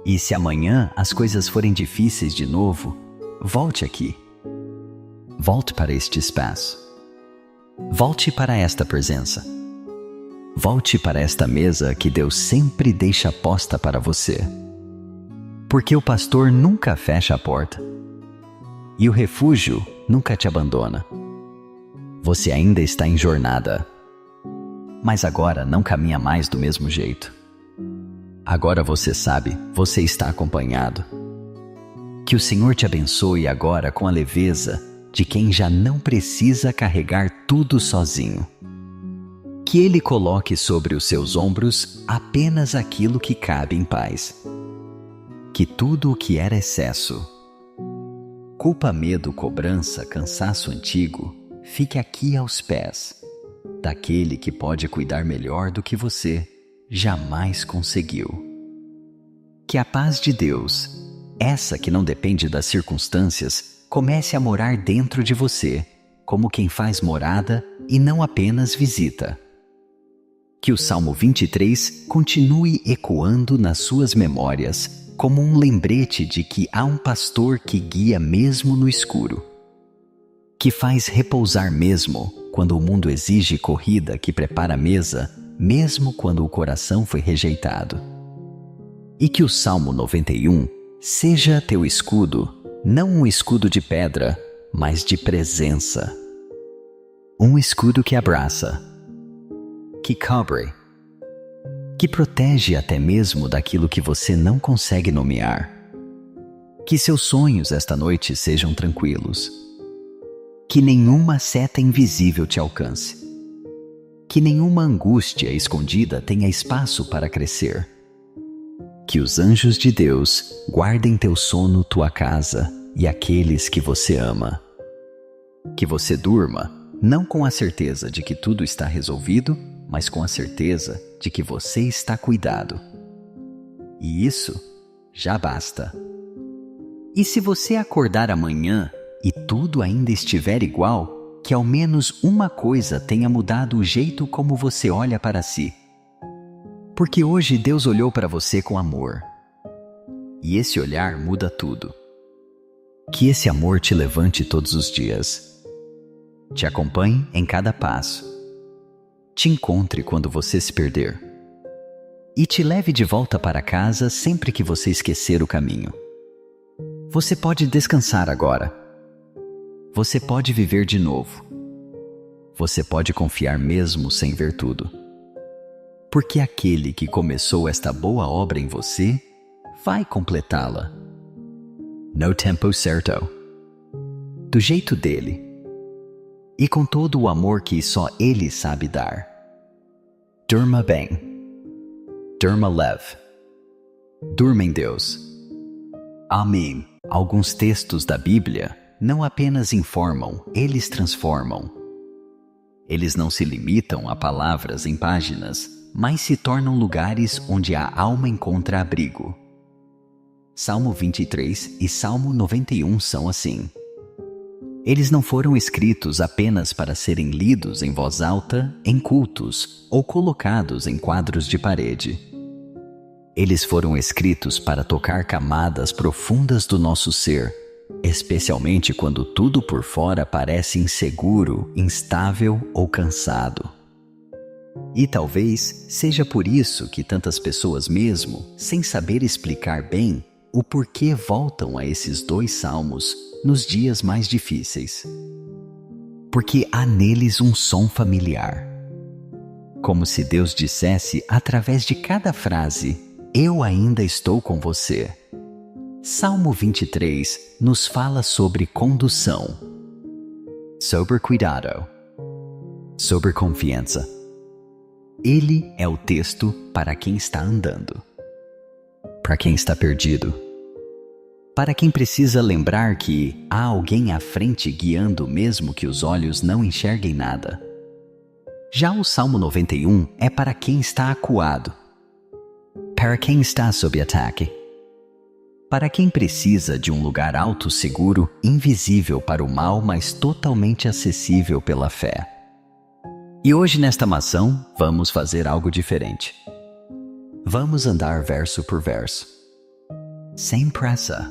E se amanhã as coisas forem difíceis de novo, volte aqui. Volte para este espaço. Volte para esta presença. Volte para esta mesa que Deus sempre deixa posta para você. Porque o pastor nunca fecha a porta. E o refúgio nunca te abandona. Você ainda está em jornada. Mas agora não caminha mais do mesmo jeito. Agora você sabe, você está acompanhado. Que o Senhor te abençoe agora com a leveza de quem já não precisa carregar tudo sozinho. Que Ele coloque sobre os seus ombros apenas aquilo que cabe em paz. Que tudo o que era excesso, culpa, medo, cobrança, cansaço antigo, fique aqui aos pés daquele que pode cuidar melhor do que você jamais conseguiu. Que a paz de Deus, essa que não depende das circunstâncias, comece a morar dentro de você, como quem faz morada e não apenas visita. Que o Salmo 23 continue ecoando nas suas memórias como um lembrete de que há um pastor que guia mesmo no escuro, que faz repousar mesmo quando o mundo exige corrida, que prepara a mesa, mesmo quando o coração foi rejeitado. E que o Salmo 91 seja teu escudo, não um escudo de pedra, mas de presença. Um escudo que abraça, que cobre, que protege até mesmo daquilo que você não consegue nomear. Que seus sonhos esta noite sejam tranquilos. Que nenhuma seta invisível te alcance. Que nenhuma angústia escondida tenha espaço para crescer. Que os anjos de Deus guardem teu sono, tua casa e aqueles que você ama. Que você durma, não com a certeza de que tudo está resolvido, mas com a certeza de que você está cuidado. E isso já basta. E se você acordar amanhã e tudo ainda estiver igual, que ao menos uma coisa tenha mudado o jeito como você olha para si. Porque hoje Deus olhou para você com amor. E esse olhar muda tudo. Que esse amor te levante todos os dias. Te acompanhe em cada passo. Te encontre quando você se perder. E te leve de volta para casa sempre que você esquecer o caminho. Você pode descansar agora. Você pode viver de novo. Você pode confiar mesmo sem ver tudo. Porque aquele que começou esta boa obra em você, vai completá-la. No tempo certo. Do jeito dele. E com todo o amor que só Ele sabe dar. Durma bem. Durma leve. Durma em Deus. Amém. Alguns textos da Bíblia não apenas informam, eles transformam. Eles não se limitam a palavras em páginas, mas se tornam lugares onde a alma encontra abrigo. Salmo 23 e Salmo 91 são assim. Eles não foram escritos apenas para serem lidos em voz alta, em cultos ou colocados em quadros de parede. Eles foram escritos para tocar camadas profundas do nosso ser, especialmente quando tudo por fora parece inseguro, instável ou cansado. E talvez seja por isso que tantas pessoas mesmo, sem saber explicar bem o porquê, voltam a esses 2 salmos nos dias mais difíceis. Porque há neles um som familiar. Como se Deus dissesse através de cada frase: eu ainda estou com você. Salmo 23 nos fala sobre condução, sobre cuidado, sobre confiança. Ele é o texto para quem está andando, para quem está perdido, para quem precisa lembrar que há alguém à frente guiando mesmo que os olhos não enxerguem nada. Já o Salmo 91 é para quem está acuado, para quem está sob ataque, para quem precisa de um lugar alto, seguro, invisível para o mal, mas totalmente acessível pela fé. E hoje nesta maçã vamos fazer algo diferente. Vamos andar verso por verso, sem pressa,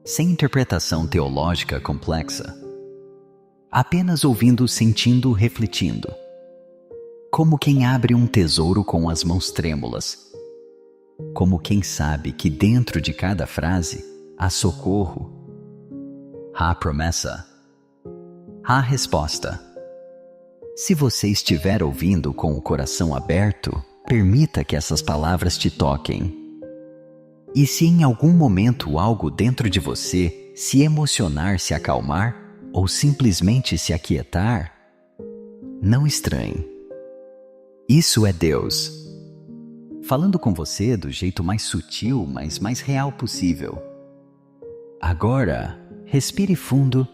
sem interpretação teológica complexa, apenas ouvindo, sentindo, refletindo. como quem abre um tesouro com as mãos trêmulas, como quem sabe que dentro de cada frase há socorro, há promessa, há resposta. Se você estiver ouvindo com o coração aberto, permita que essas palavras te toquem. E se em algum momento algo dentro de você se emocionar, se acalmar ou simplesmente se aquietar, não estranhe. Isso é Deus falando com você do jeito mais sutil, mas mais real possível. Agora, respire fundo,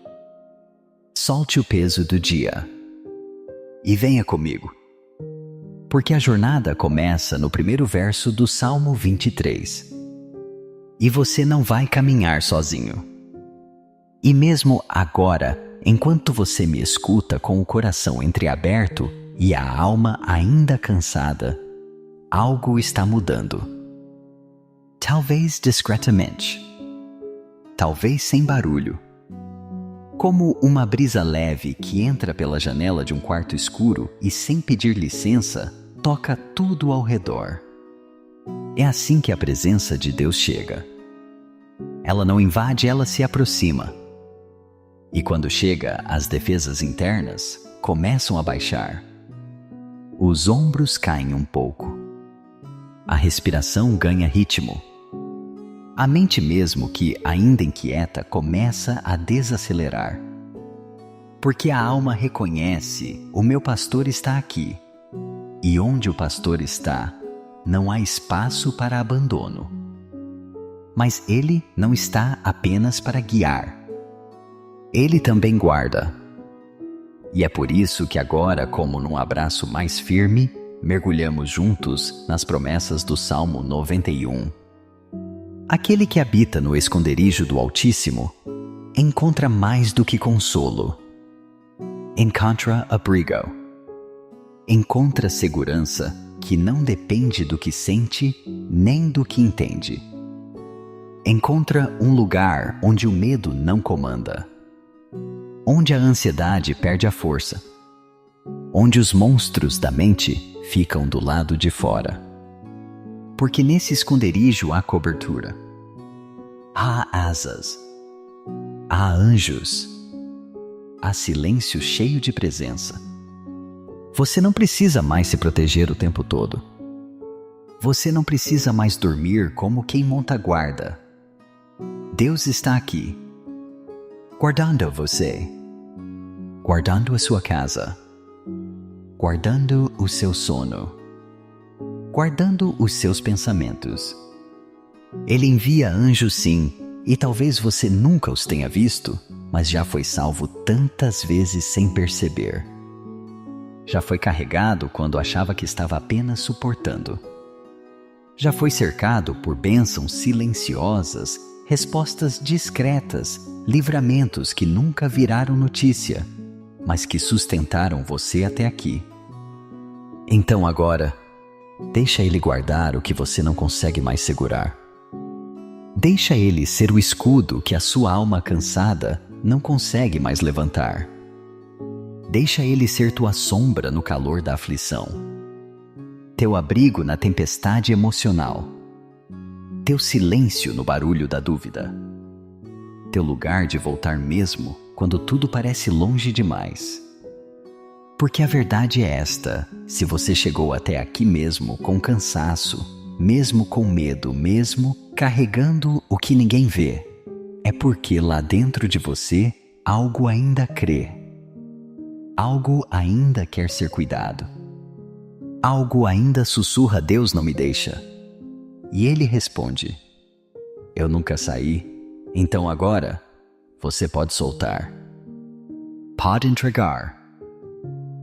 solte o peso do dia e venha comigo, porque a jornada começa no primeiro verso do Salmo 23. E você não vai caminhar sozinho. E mesmo agora, enquanto você me escuta com o coração entreaberto e a alma ainda cansada, algo está mudando. Talvez discretamente, talvez sem barulho, como uma brisa leve que entra pela janela de um quarto escuro e, sem pedir licença, toca tudo ao redor. É assim que a presença de Deus chega. Ela não invade, ela se aproxima. E quando chega, as defesas internas começam a baixar. Os ombros caem um pouco. A respiração ganha ritmo. A mente, mesmo que ainda inquieta, começa a desacelerar. Porque a alma reconhece: o meu pastor está aqui. E onde o pastor está, não há espaço para abandono. Mas ele não está apenas para guiar. Ele também guarda. E é por isso que agora, como num abraço mais firme, mergulhamos juntos nas promessas do Salmo 91. Aquele que habita no esconderijo do Altíssimo encontra mais do que consolo. Encontra abrigo. Encontra segurança que não depende do que sente nem do que entende. Encontra um lugar onde o medo não comanda, onde a ansiedade perde a força, onde os monstros da mente ficam do lado de fora. Porque nesse esconderijo há cobertura, há asas, há anjos, há silêncio cheio de presença. Você não precisa mais se proteger o tempo todo. Você não precisa mais dormir como quem monta guarda. Deus está aqui, guardando você, guardando a sua casa, guardando o seu sono, guardando os seus pensamentos. Ele envia anjos, sim, e talvez você nunca os tenha visto, mas já foi salvo tantas vezes sem perceber. Já foi carregado quando achava que estava apenas suportando. Já foi cercado por bênçãos silenciosas, respostas discretas, livramentos que nunca viraram notícia, mas que sustentaram você até aqui. Então agora, deixa Ele guardar o que você não consegue mais segurar. Deixa Ele ser o escudo que a sua alma cansada não consegue mais levantar. Deixa Ele ser tua sombra no calor da aflição, teu abrigo na tempestade emocional, teu silêncio no barulho da dúvida, teu lugar de voltar mesmo quando tudo parece longe demais. Porque a verdade é esta: se você chegou até aqui mesmo com cansaço, mesmo com medo, mesmo carregando o que ninguém vê, é porque lá dentro de você algo ainda crê, algo ainda quer ser cuidado, algo ainda sussurra: Deus não me deixa. E Ele responde: eu nunca saí, então agora você pode soltar, pode entregar,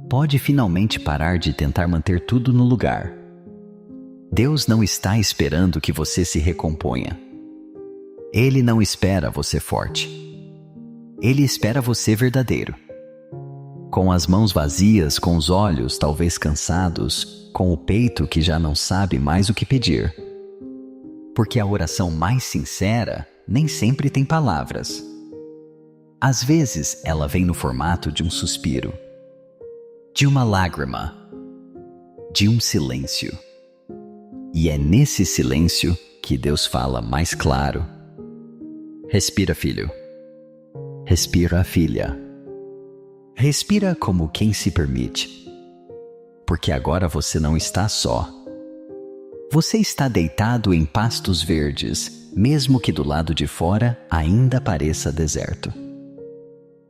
pode finalmente parar de tentar manter tudo no lugar. Deus não está esperando que você se recomponha. Ele não espera você forte. Ele espera você verdadeiro. Com as mãos vazias, com os olhos talvez cansados, com o peito que já não sabe mais o que pedir. Porque a oração mais sincera nem sempre tem palavras. Às vezes ela vem no formato de um suspiro, de uma lágrima, de um silêncio. E é nesse silêncio que Deus fala mais claro. Respira, filho. Respira, filha. Respira como quem se permite. Porque agora você não está só. Você está deitado em pastos verdes, mesmo que do lado de fora ainda pareça deserto.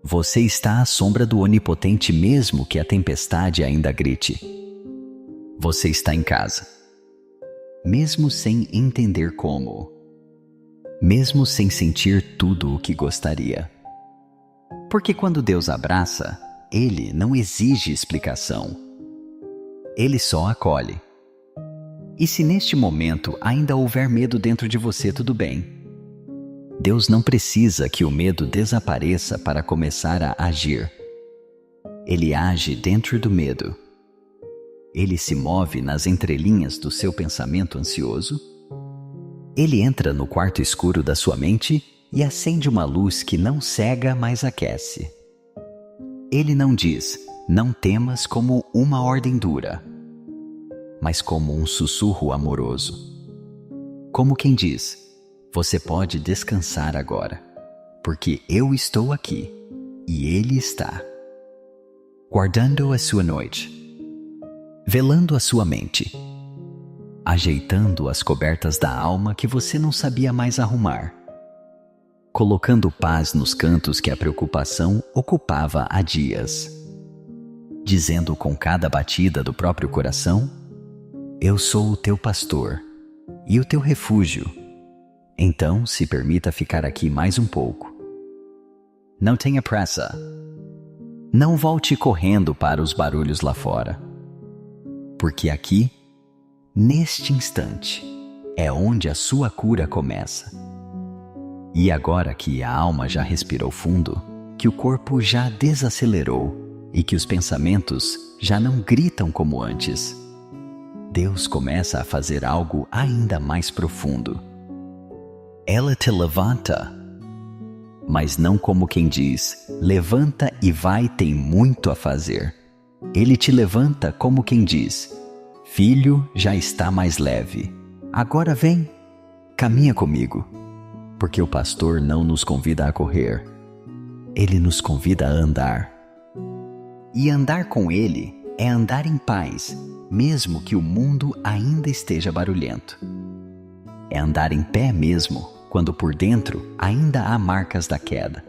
Você está à sombra do Onipotente mesmo que a tempestade ainda grite. Você está em casa. Mesmo sem entender como. Mesmo sem sentir tudo o que gostaria. Porque quando Deus abraça, Ele não exige explicação. Ele só acolhe. E se neste momento ainda houver medo dentro de você, tudo bem. Deus não precisa que o medo desapareça para começar a agir. Ele age dentro do medo. Ele se move nas entrelinhas do seu pensamento ansioso. Ele entra no quarto escuro da sua mente e acende uma luz que não cega, mas aquece. Ele não diz, não temas como uma ordem dura, mas como um sussurro amoroso. Como quem diz, você pode descansar agora, porque eu estou aqui e Ele está. Guardando a sua noite, velando a sua mente, ajeitando as cobertas da alma que você não sabia mais arrumar, colocando paz nos cantos que a preocupação ocupava há dias, dizendo com cada batida do próprio coração, eu sou o teu pastor e o teu refúgio. Então, se permita ficar aqui mais um pouco. Não tenha pressa. Não volte correndo para os barulhos lá fora. Porque aqui, neste instante, é onde a sua cura começa. E agora que a alma já respirou fundo, que o corpo já desacelerou e que os pensamentos já não gritam como antes, Deus começa a fazer algo ainda mais profundo. Ela te levanta, mas não como quem diz, levanta e vai, tem muito a fazer. Ele te levanta como quem diz, filho, já está mais leve. Agora vem, caminha comigo. Porque o pastor não nos convida a correr. Ele nos convida a andar. E andar com Ele é andar em paz, mesmo que o mundo ainda esteja barulhento. É andar em pé mesmo, quando por dentro ainda há marcas da queda.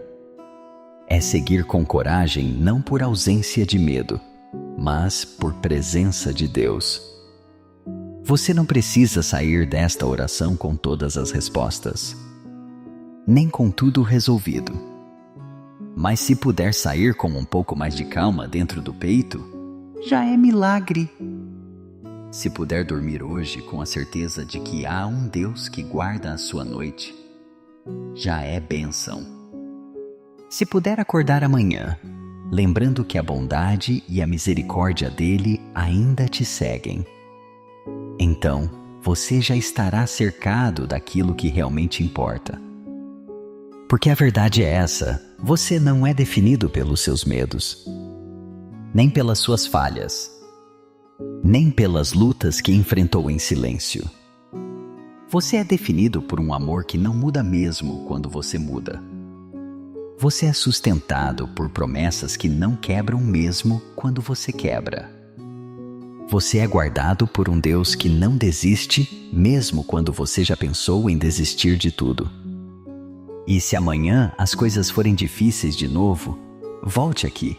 É seguir com coragem não por ausência de medo, mas por presença de Deus. Você não precisa sair desta oração com todas as respostas, nem com tudo resolvido. Mas se puder sair com um pouco mais de calma dentro do peito, já é milagre. Se puder dormir hoje com a certeza de que há um Deus que guarda a sua noite, já é bênção. Se puder acordar amanhã, lembrando que a bondade e a misericórdia dele ainda te seguem, então você já estará cercado daquilo que realmente importa. Porque a verdade é essa, você não é definido pelos seus medos, nem pelas suas falhas, nem pelas lutas que enfrentou em silêncio. Você é definido por um amor que não muda mesmo quando você muda. Você é sustentado por promessas que não quebram mesmo quando você quebra. Você é guardado por um Deus que não desiste mesmo quando você já pensou em desistir de tudo. E se amanhã as coisas forem difíceis de novo, volte aqui.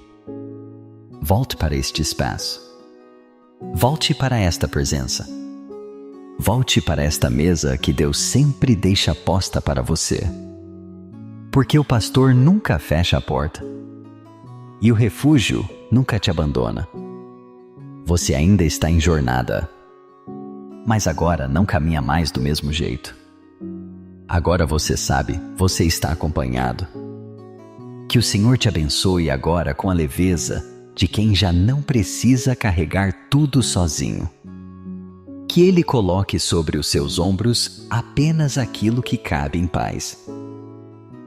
Volte para este espaço. Volte para esta presença. Volte para esta mesa que Deus sempre deixa posta para você. Porque o pastor nunca fecha a porta. E o refúgio nunca te abandona. Você ainda está em jornada. Mas agora não caminha mais do mesmo jeito. Agora você sabe, você está acompanhado. Que o Senhor te abençoe agora com a leveza de quem já não precisa carregar tudo sozinho. Que Ele coloque sobre os seus ombros apenas aquilo que cabe em paz.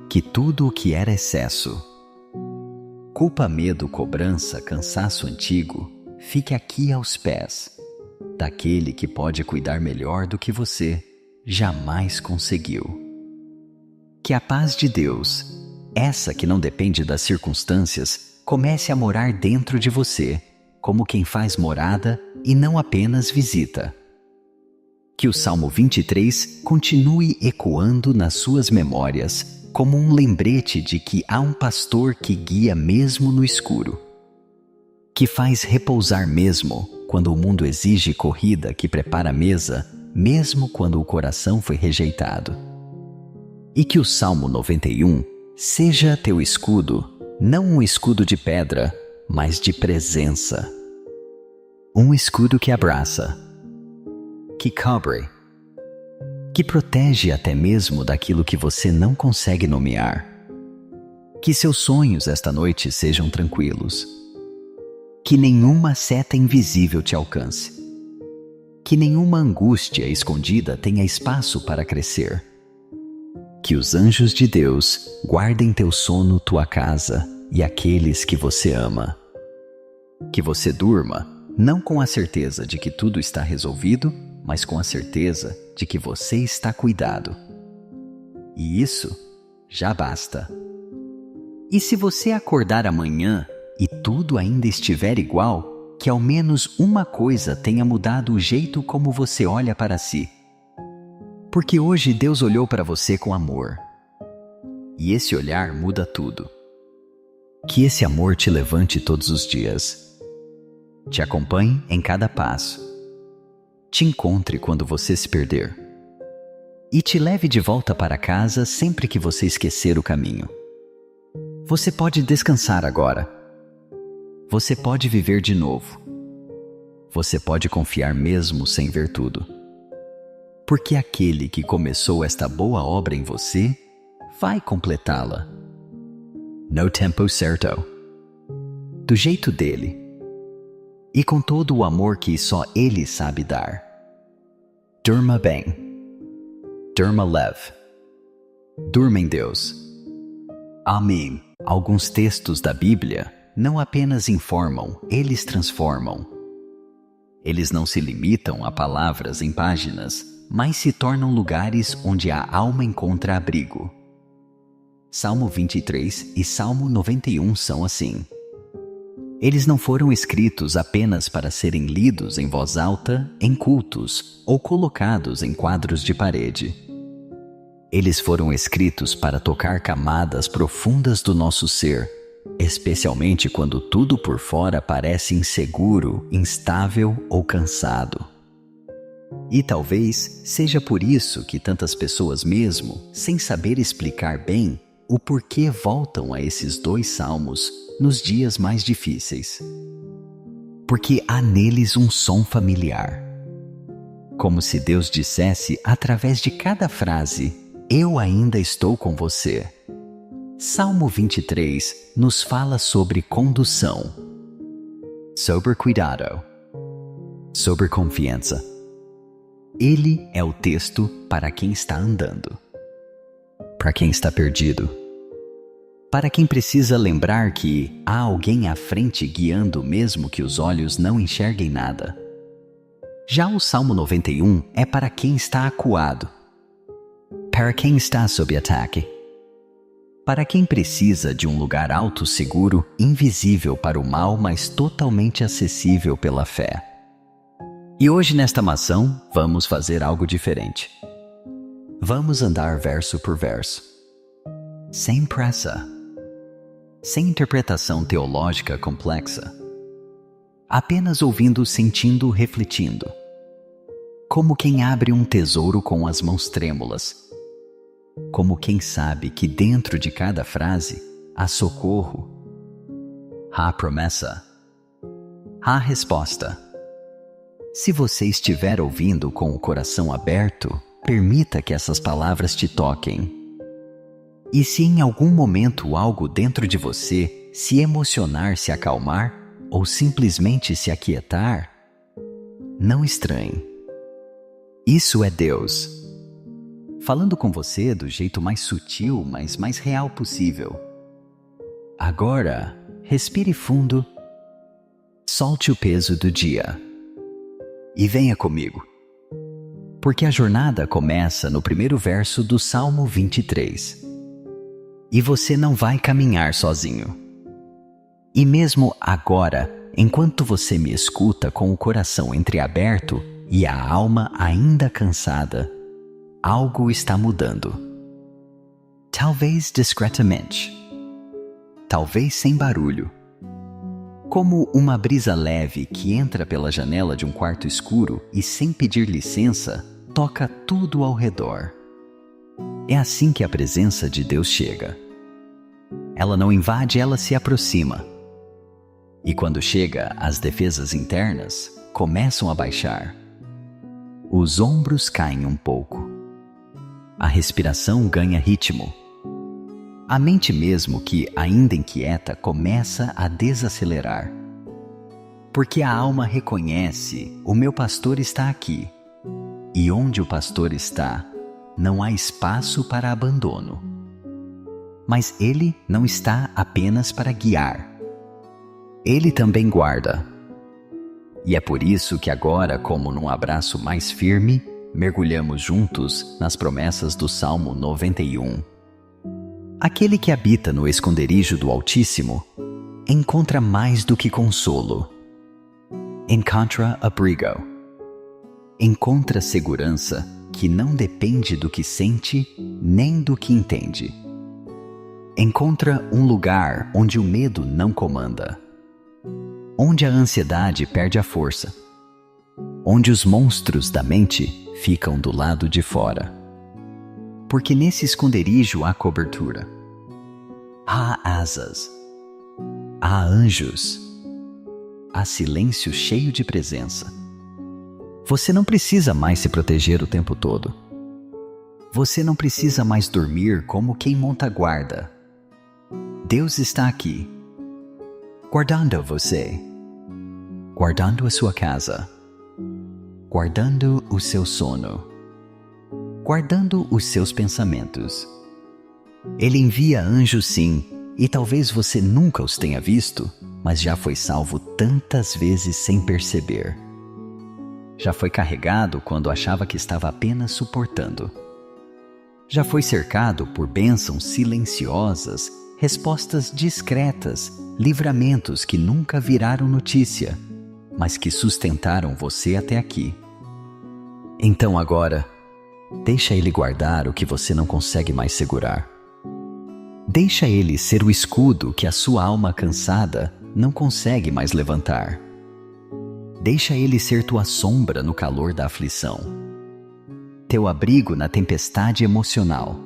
Que tudo o que era excesso, culpa, medo, cobrança, cansaço antigo, fique aqui aos pés, daquele que pode cuidar melhor do que você jamais conseguiu. Que a paz de Deus, essa que não depende das circunstâncias, comece a morar dentro de você, como quem faz morada e não apenas visita. Que o Salmo 23 continue ecoando nas suas memórias como um lembrete de que há um pastor que guia mesmo no escuro, que faz repousar mesmo quando o mundo exige corrida, que prepara a mesa, mesmo quando o coração foi rejeitado. E que o Salmo 91 seja teu escudo, não um escudo de pedra, mas de presença. Um escudo que abraça, que cobre, que protege até mesmo daquilo que você não consegue nomear. Que seus sonhos esta noite sejam tranquilos. Que nenhuma seta invisível te alcance. Que nenhuma angústia escondida tenha espaço para crescer. Que os anjos de Deus guardem teu sono, tua casa e aqueles que você ama. Que você durma, não com a certeza de que tudo está resolvido, mas com a certeza de que você está cuidado. E isso já basta. E se você acordar amanhã e tudo ainda estiver igual, que ao menos uma coisa tenha mudado o jeito como você olha para si. Porque hoje Deus olhou para você com amor. E esse olhar muda tudo. Que esse amor te levante todos os dias. Te acompanhe em cada passo. Te encontre quando você se perder. E te leve de volta para casa sempre que você esquecer o caminho. Você pode descansar agora. Você pode viver de novo. Você pode confiar mesmo sem ver tudo. Porque aquele que começou esta boa obra em você, vai completá-la. No tempo certo. Do jeito dele. E com todo o amor que só ele sabe dar. Durma bem. Durma leve. Durma em Deus. Amém. Alguns textos da Bíblia não apenas informam, eles transformam. Eles não se limitam a palavras em páginas, mas se tornam lugares onde a alma encontra abrigo. Salmo 23 e Salmo 91 são assim. Eles não foram escritos apenas para serem lidos em voz alta, em cultos ou colocados em quadros de parede. Eles foram escritos para tocar camadas profundas do nosso ser, especialmente quando tudo por fora parece inseguro, instável ou cansado. E talvez seja por isso que tantas pessoas mesmo, sem saber explicar bem o porquê, voltam a esses dois salmos nos dias mais difíceis. Porque há neles um som familiar. Como se Deus dissesse através de cada frase: eu ainda estou com você. Salmo 23 nos fala sobre condução, sobre cuidado, sobre confiança. Ele é o texto para quem está andando, para quem está perdido, para quem precisa lembrar que há alguém à frente guiando mesmo que os olhos não enxerguem nada. Já o Salmo 91 é para quem está acuado, para quem está sob ataque, para quem precisa de um lugar alto, seguro, invisível para o mal, mas totalmente acessível pela fé. E hoje nesta maçã vamos fazer algo diferente. Vamos andar verso por verso, sem pressa, sem interpretação teológica complexa, apenas ouvindo, sentindo, refletindo, como quem abre um tesouro com as mãos trêmulas, como quem sabe que dentro de cada frase há socorro, há promessa, há resposta. Se você estiver ouvindo com o coração aberto, permita que essas palavras te toquem. E se em algum momento algo dentro de você se emocionar, se acalmar ou simplesmente se aquietar, não estranhe. Isso é Deus falando com você do jeito mais sutil, mas mais real possível. Agora, respire fundo, solte o peso do dia. e venha comigo. Porque a jornada começa no primeiro verso do Salmo 23. E você não vai caminhar sozinho. E mesmo agora, enquanto você me escuta com o coração entreaberto e a alma ainda cansada, algo está mudando. Talvez discretamente. Talvez sem barulho. Como uma brisa leve que entra pela janela de um quarto escuro e, sem pedir licença, toca tudo ao redor. É assim que a presença de Deus chega. Ela não invade, ela se aproxima. E quando chega, as defesas internas começam a baixar. Os ombros caem um pouco. A respiração ganha ritmo. A mente mesmo que, ainda inquieta, começa a desacelerar. Porque a alma reconhece: o meu pastor está aqui. E onde o pastor está, não há espaço para abandono. Mas ele não está apenas para guiar. Ele também guarda. E é por isso que agora, como num abraço mais firme, mergulhamos juntos nas promessas do Salmo 91. Aquele que habita no esconderijo do Altíssimo encontra mais do que consolo. Encontra abrigo. Encontra segurança que não depende do que sente nem do que entende. Encontra um lugar onde o medo não comanda. Onde a ansiedade perde a força. Onde os monstros da mente ficam do lado de fora. Porque nesse esconderijo há cobertura. Há asas. Há anjos. Há silêncio cheio de presença. Você não precisa mais se proteger o tempo todo. Você não precisa mais dormir como quem monta guarda. Deus está aqui, guardando você, guardando a sua casa, guardando o seu sono, guardando os seus pensamentos. Ele envia anjos, sim, e talvez você nunca os tenha visto, mas já foi salvo tantas vezes sem perceber. Já foi carregado quando achava que estava apenas suportando. Já foi cercado por bênçãos silenciosas, respostas discretas, livramentos que nunca viraram notícia, mas que sustentaram você até aqui. Então agora, deixa Ele guardar o que você não consegue mais segurar. Deixa Ele ser o escudo que a sua alma cansada não consegue mais levantar. Deixa Ele ser tua sombra no calor da aflição, teu abrigo na tempestade emocional,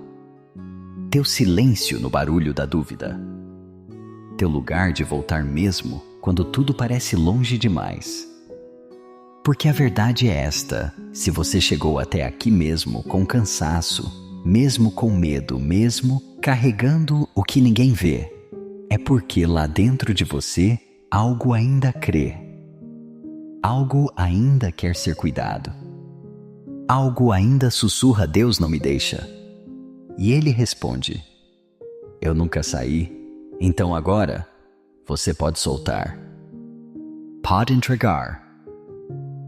teu silêncio no barulho da dúvida, teu lugar de voltar mesmo quando tudo parece longe demais. Porque a verdade é esta: se você chegou até aqui mesmo com cansaço, mesmo com medo, mesmo carregando o que ninguém vê, é porque lá dentro de você algo ainda crê. Algo ainda quer ser cuidado. Algo ainda sussurra: Deus não me deixa. E Ele responde: eu nunca saí, então agora você pode soltar. Pode entregar.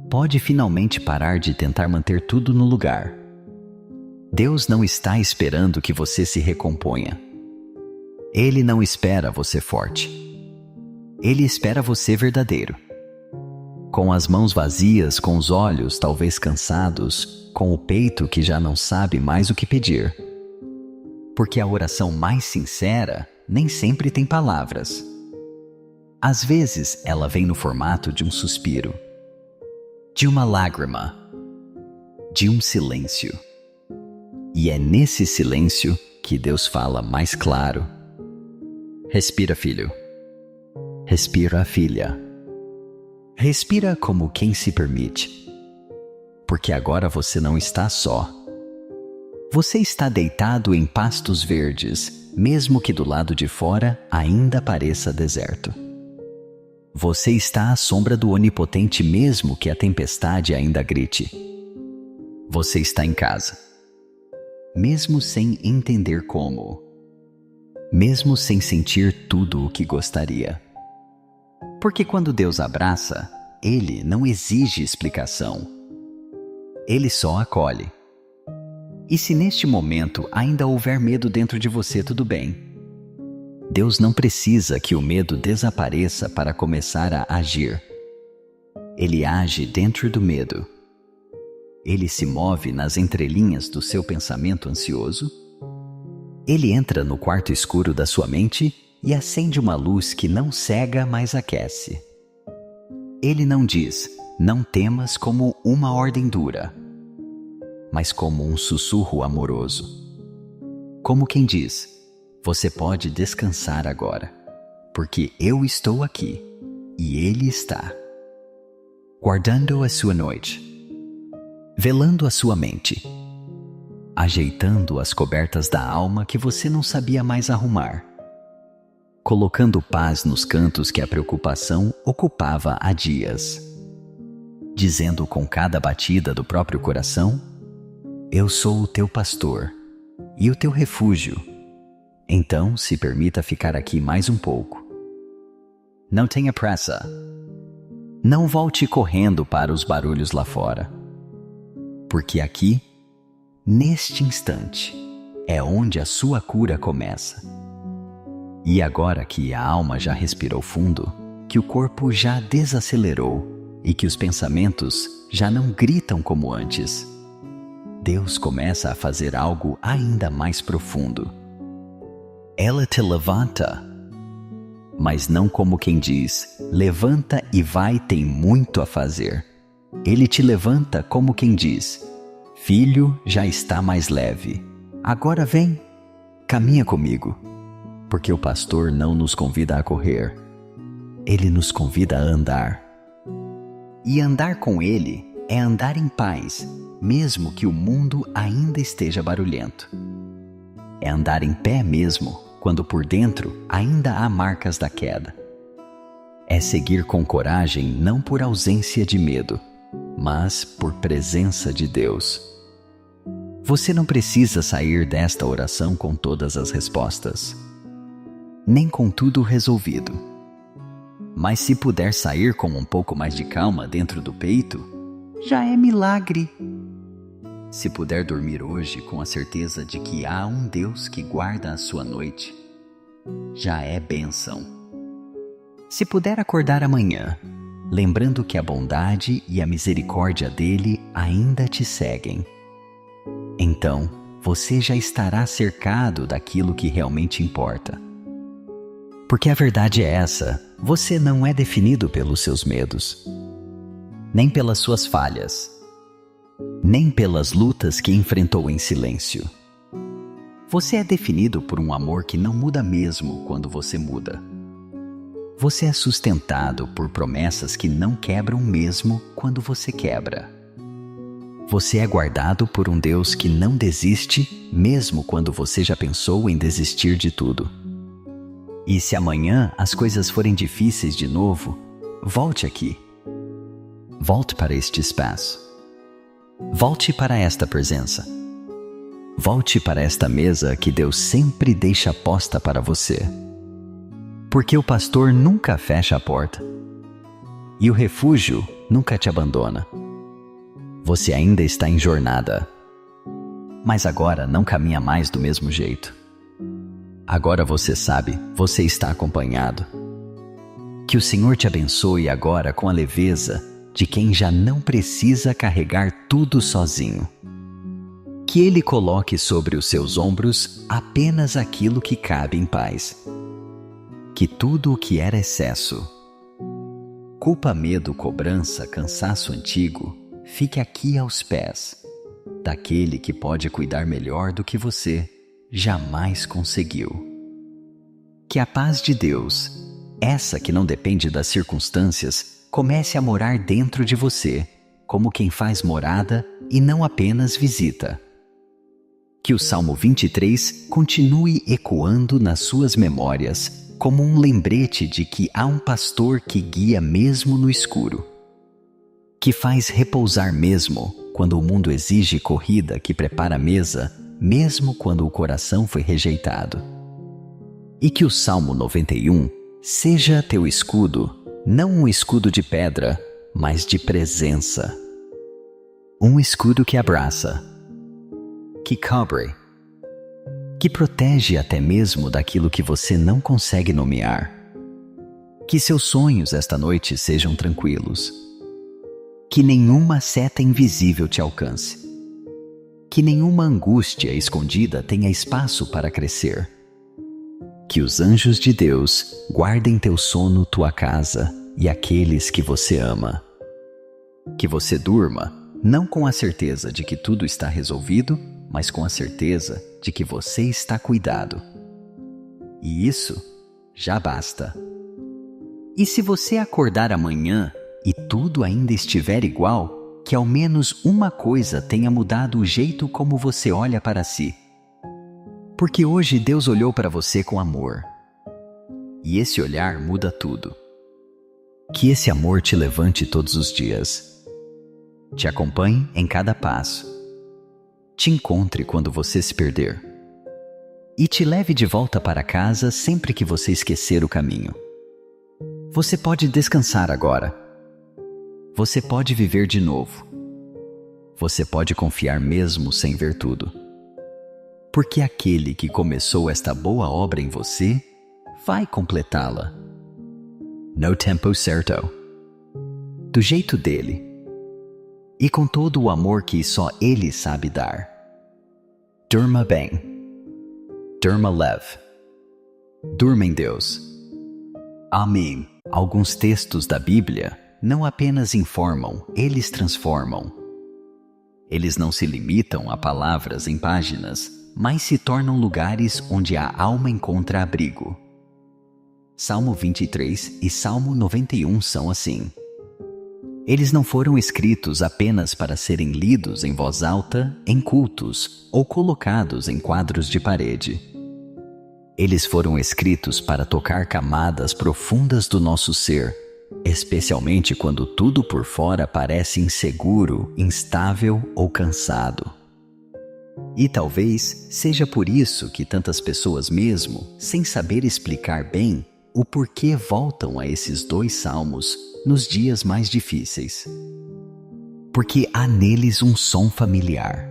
Pode finalmente parar de tentar manter tudo no lugar. Deus não está esperando que você se recomponha. Ele não espera você forte. Ele espera você verdadeiro. Com as mãos vazias, com os olhos talvez cansados, com o peito que já não sabe mais o que pedir. Porque a oração mais sincera nem sempre tem palavras. Às vezes ela vem no formato de um suspiro, de uma lágrima, de um silêncio. E é nesse silêncio que Deus fala mais claro. Respira, filho. Respira, filha. Respira como quem se permite. Porque agora você não está só. Você está deitado em pastos verdes, mesmo que do lado de fora ainda pareça deserto. Você está à sombra do Onipotente, mesmo que a tempestade ainda grite. Você está em casa. Mesmo sem entender como. Mesmo sem sentir tudo o que gostaria. Porque quando Deus abraça, Ele não exige explicação. Ele só acolhe. E se neste momento ainda houver medo dentro de você, tudo bem. Deus não precisa que o medo desapareça para começar a agir. Ele age dentro do medo. Ele se move nas entrelinhas do seu pensamento ansioso. Ele entra no quarto escuro da sua mente e acende uma luz que não cega, mas aquece. Ele não diz, não temas, como uma ordem dura, mas como um sussurro amoroso. Como quem diz, você pode descansar agora, porque eu estou aqui e Ele está. Guardando a sua noite, velando a sua mente, ajeitando as cobertas da alma que você não sabia mais arrumar, colocando paz nos cantos que a preocupação ocupava há dias, dizendo com cada batida do próprio coração, eu sou o teu pastor e o teu refúgio. Então se permita ficar aqui mais um pouco. Não tenha pressa. Não volte correndo para os barulhos lá fora. Porque aqui, neste instante, é onde a sua cura começa. E agora que a alma já respirou fundo, que o corpo já desacelerou e que os pensamentos já não gritam como antes, Deus começa a fazer algo ainda mais profundo. Ela te levanta, mas não como quem diz, levanta e vai, tem muito a fazer. Ele te levanta como quem diz, filho, já está mais leve. Agora vem, caminha comigo. Porque o pastor não nos convida a correr. Ele nos convida a andar. E andar com Ele é andar em paz, mesmo que o mundo ainda esteja barulhento. É andar em pé mesmo, quando por dentro ainda há marcas da queda. É seguir com coragem não por ausência de medo, mas por presença de Deus. Você não precisa sair desta oração com todas as respostas, nem com tudo resolvido. Mas se puder sair com um pouco mais de calma dentro do peito, já é milagre. Se puder dormir hoje com a certeza de que há um Deus que guarda a sua noite, já é bênção. Se puder acordar amanhã, lembrando que a bondade e a misericórdia dele ainda te seguem, então você já estará cercado daquilo que realmente importa. Porque a verdade é essa, você não é definido pelos seus medos, nem pelas suas falhas, nem pelas lutas que enfrentou em silêncio. Você é definido por um amor que não muda mesmo quando você muda. Você é sustentado por promessas que não quebram mesmo quando você quebra. Você é guardado por um Deus que não desiste mesmo quando você já pensou em desistir de tudo. E se amanhã as coisas forem difíceis de novo, volte aqui. Volte para este espaço. Volte para esta presença. Volte para esta mesa que Deus sempre deixa posta para você. Porque o pastor nunca fecha a porta. E o refúgio nunca te abandona. Você ainda está em jornada. Mas agora não caminha mais do mesmo jeito. Agora você sabe, você está acompanhado. Que o Senhor te abençoe agora com a leveza de quem já não precisa carregar tudo sozinho. Que Ele coloque sobre os seus ombros apenas aquilo que cabe em paz. Que tudo o que era excesso, culpa, medo, cobrança, cansaço antigo, fique aqui aos pés daquele que pode cuidar melhor do que você jamais conseguiu. Que a paz de Deus, essa que não depende das circunstâncias, comece a morar dentro de você, como quem faz morada e não apenas visita. Que o Salmo 23 continue ecoando nas suas memórias como um lembrete de que há um pastor que guia mesmo no escuro, que faz repousar mesmo quando o mundo exige corrida, que prepara a mesa mesmo quando o coração foi rejeitado. E que o Salmo 91 seja teu escudo, não um escudo de pedra, mas de presença. Um escudo que abraça, que cobre, que protege até mesmo daquilo que você não consegue nomear. Que seus sonhos esta noite sejam tranquilos. Que nenhuma seta invisível te alcance. Que nenhuma angústia escondida tenha espaço para crescer. Que os anjos de Deus guardem teu sono, tua casa e aqueles que você ama. Que você durma, não com a certeza de que tudo está resolvido, mas com a certeza de que você está cuidado. E isso já basta. E se você acordar amanhã e tudo ainda estiver igual, que ao menos uma coisa tenha mudado o jeito como você olha para si. Porque hoje Deus olhou para você com amor. E esse olhar muda tudo. Que esse amor te levante todos os dias. Te acompanhe em cada passo. Te encontre quando você se perder. E te leve de volta para casa sempre que você esquecer o caminho. Você pode descansar agora. Você pode viver de novo. Você pode confiar mesmo sem ver tudo. Porque aquele que começou esta boa obra em você, vai completá-la. No tempo certo. Do jeito dele. E com todo o amor que só ele sabe dar. Durma bem. Durma leve. Durma em Deus. Amém. Alguns textos da Bíblia não apenas informam, eles transformam. Eles não se limitam a palavras em páginas, mas se tornam lugares onde a alma encontra abrigo. Salmo 23 e Salmo 91 são assim. Eles não foram escritos apenas para serem lidos em voz alta, em cultos ou colocados em quadros de parede. Eles foram escritos para tocar camadas profundas do nosso ser, especialmente quando tudo por fora parece inseguro, instável ou cansado. E talvez seja por isso que tantas pessoas mesmo, sem saber explicar bem, o porquê voltam a esses 2 salmos nos dias mais difíceis. Porque há neles um som familiar.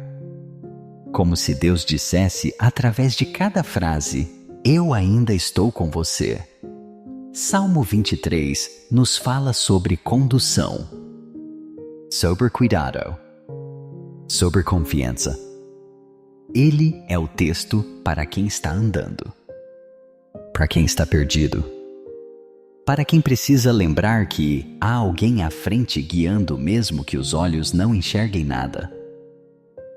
Como se Deus dissesse através de cada frase: eu ainda estou com você. Salmo 23 nos fala sobre condução, sobre cuidado, sobre confiança. Ele é o texto para quem está andando, para quem está perdido, para quem precisa lembrar que há alguém à frente guiando mesmo que os olhos não enxerguem nada.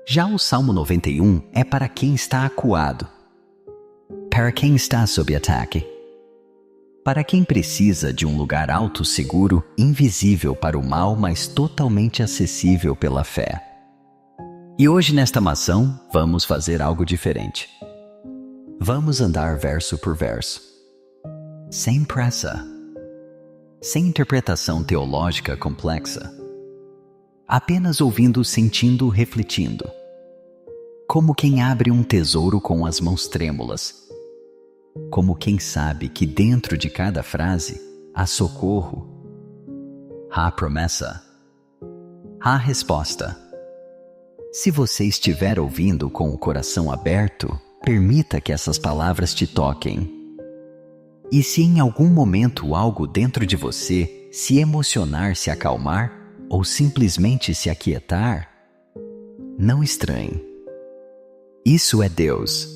Já o Salmo 91 é para quem está acuado, para quem está sob ataque, para quem precisa de um lugar alto, seguro, invisível para o mal, mas totalmente acessível pela fé. E hoje nesta maçã vamos fazer algo diferente. Vamos andar verso por verso, sem pressa, sem interpretação teológica complexa, apenas ouvindo, sentindo, refletindo, como quem abre um tesouro com as mãos trêmulas, como quem sabe que dentro de cada frase há socorro, há promessa, há resposta. Se você estiver ouvindo com o coração aberto, permita que essas palavras te toquem. E se em algum momento algo dentro de você se emocionar, se acalmar ou simplesmente se aquietar, não estranhe. Isso é Deus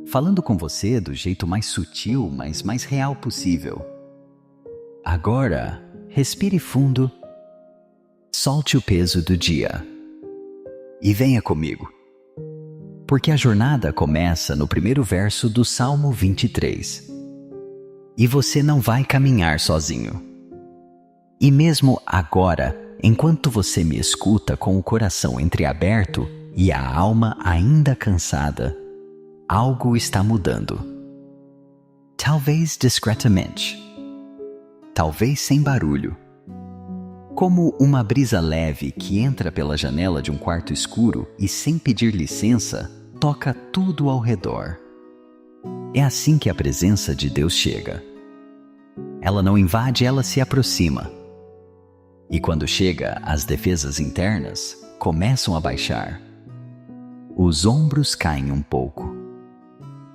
falando com você do jeito mais sutil, mas mais real possível. Agora, respire fundo, solte o peso do dia e venha comigo. Porque a jornada começa no primeiro verso do Salmo 23. E você não vai caminhar sozinho. E mesmo agora, enquanto você me escuta com o coração entreaberto e a alma ainda cansada, algo está mudando. Talvez discretamente. Talvez sem barulho. Como uma brisa leve que entra pela janela de um quarto escuro e, sem pedir licença, toca tudo ao redor. É assim que a presença de Deus chega. Ela não invade, ela se aproxima. E quando chega às defesas internas, começam a baixar. Os ombros caem um pouco.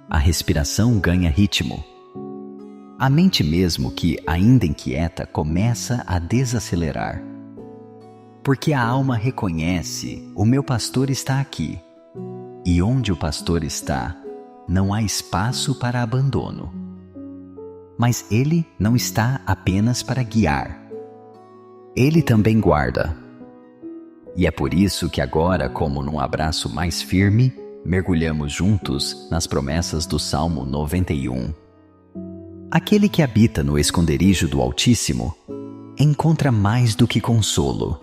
A respiração ganha ritmo. A mente mesmo que, ainda inquieta, começa a desacelerar. Porque a alma reconhece: o meu pastor está aqui. E onde o pastor está, não há espaço para abandono. Mas ele não está apenas para guiar. Ele também guarda. E é por isso que agora, como num abraço mais firme, mergulhamos juntos nas promessas do Salmo 91. Aquele que habita no esconderijo do Altíssimo encontra mais do que consolo.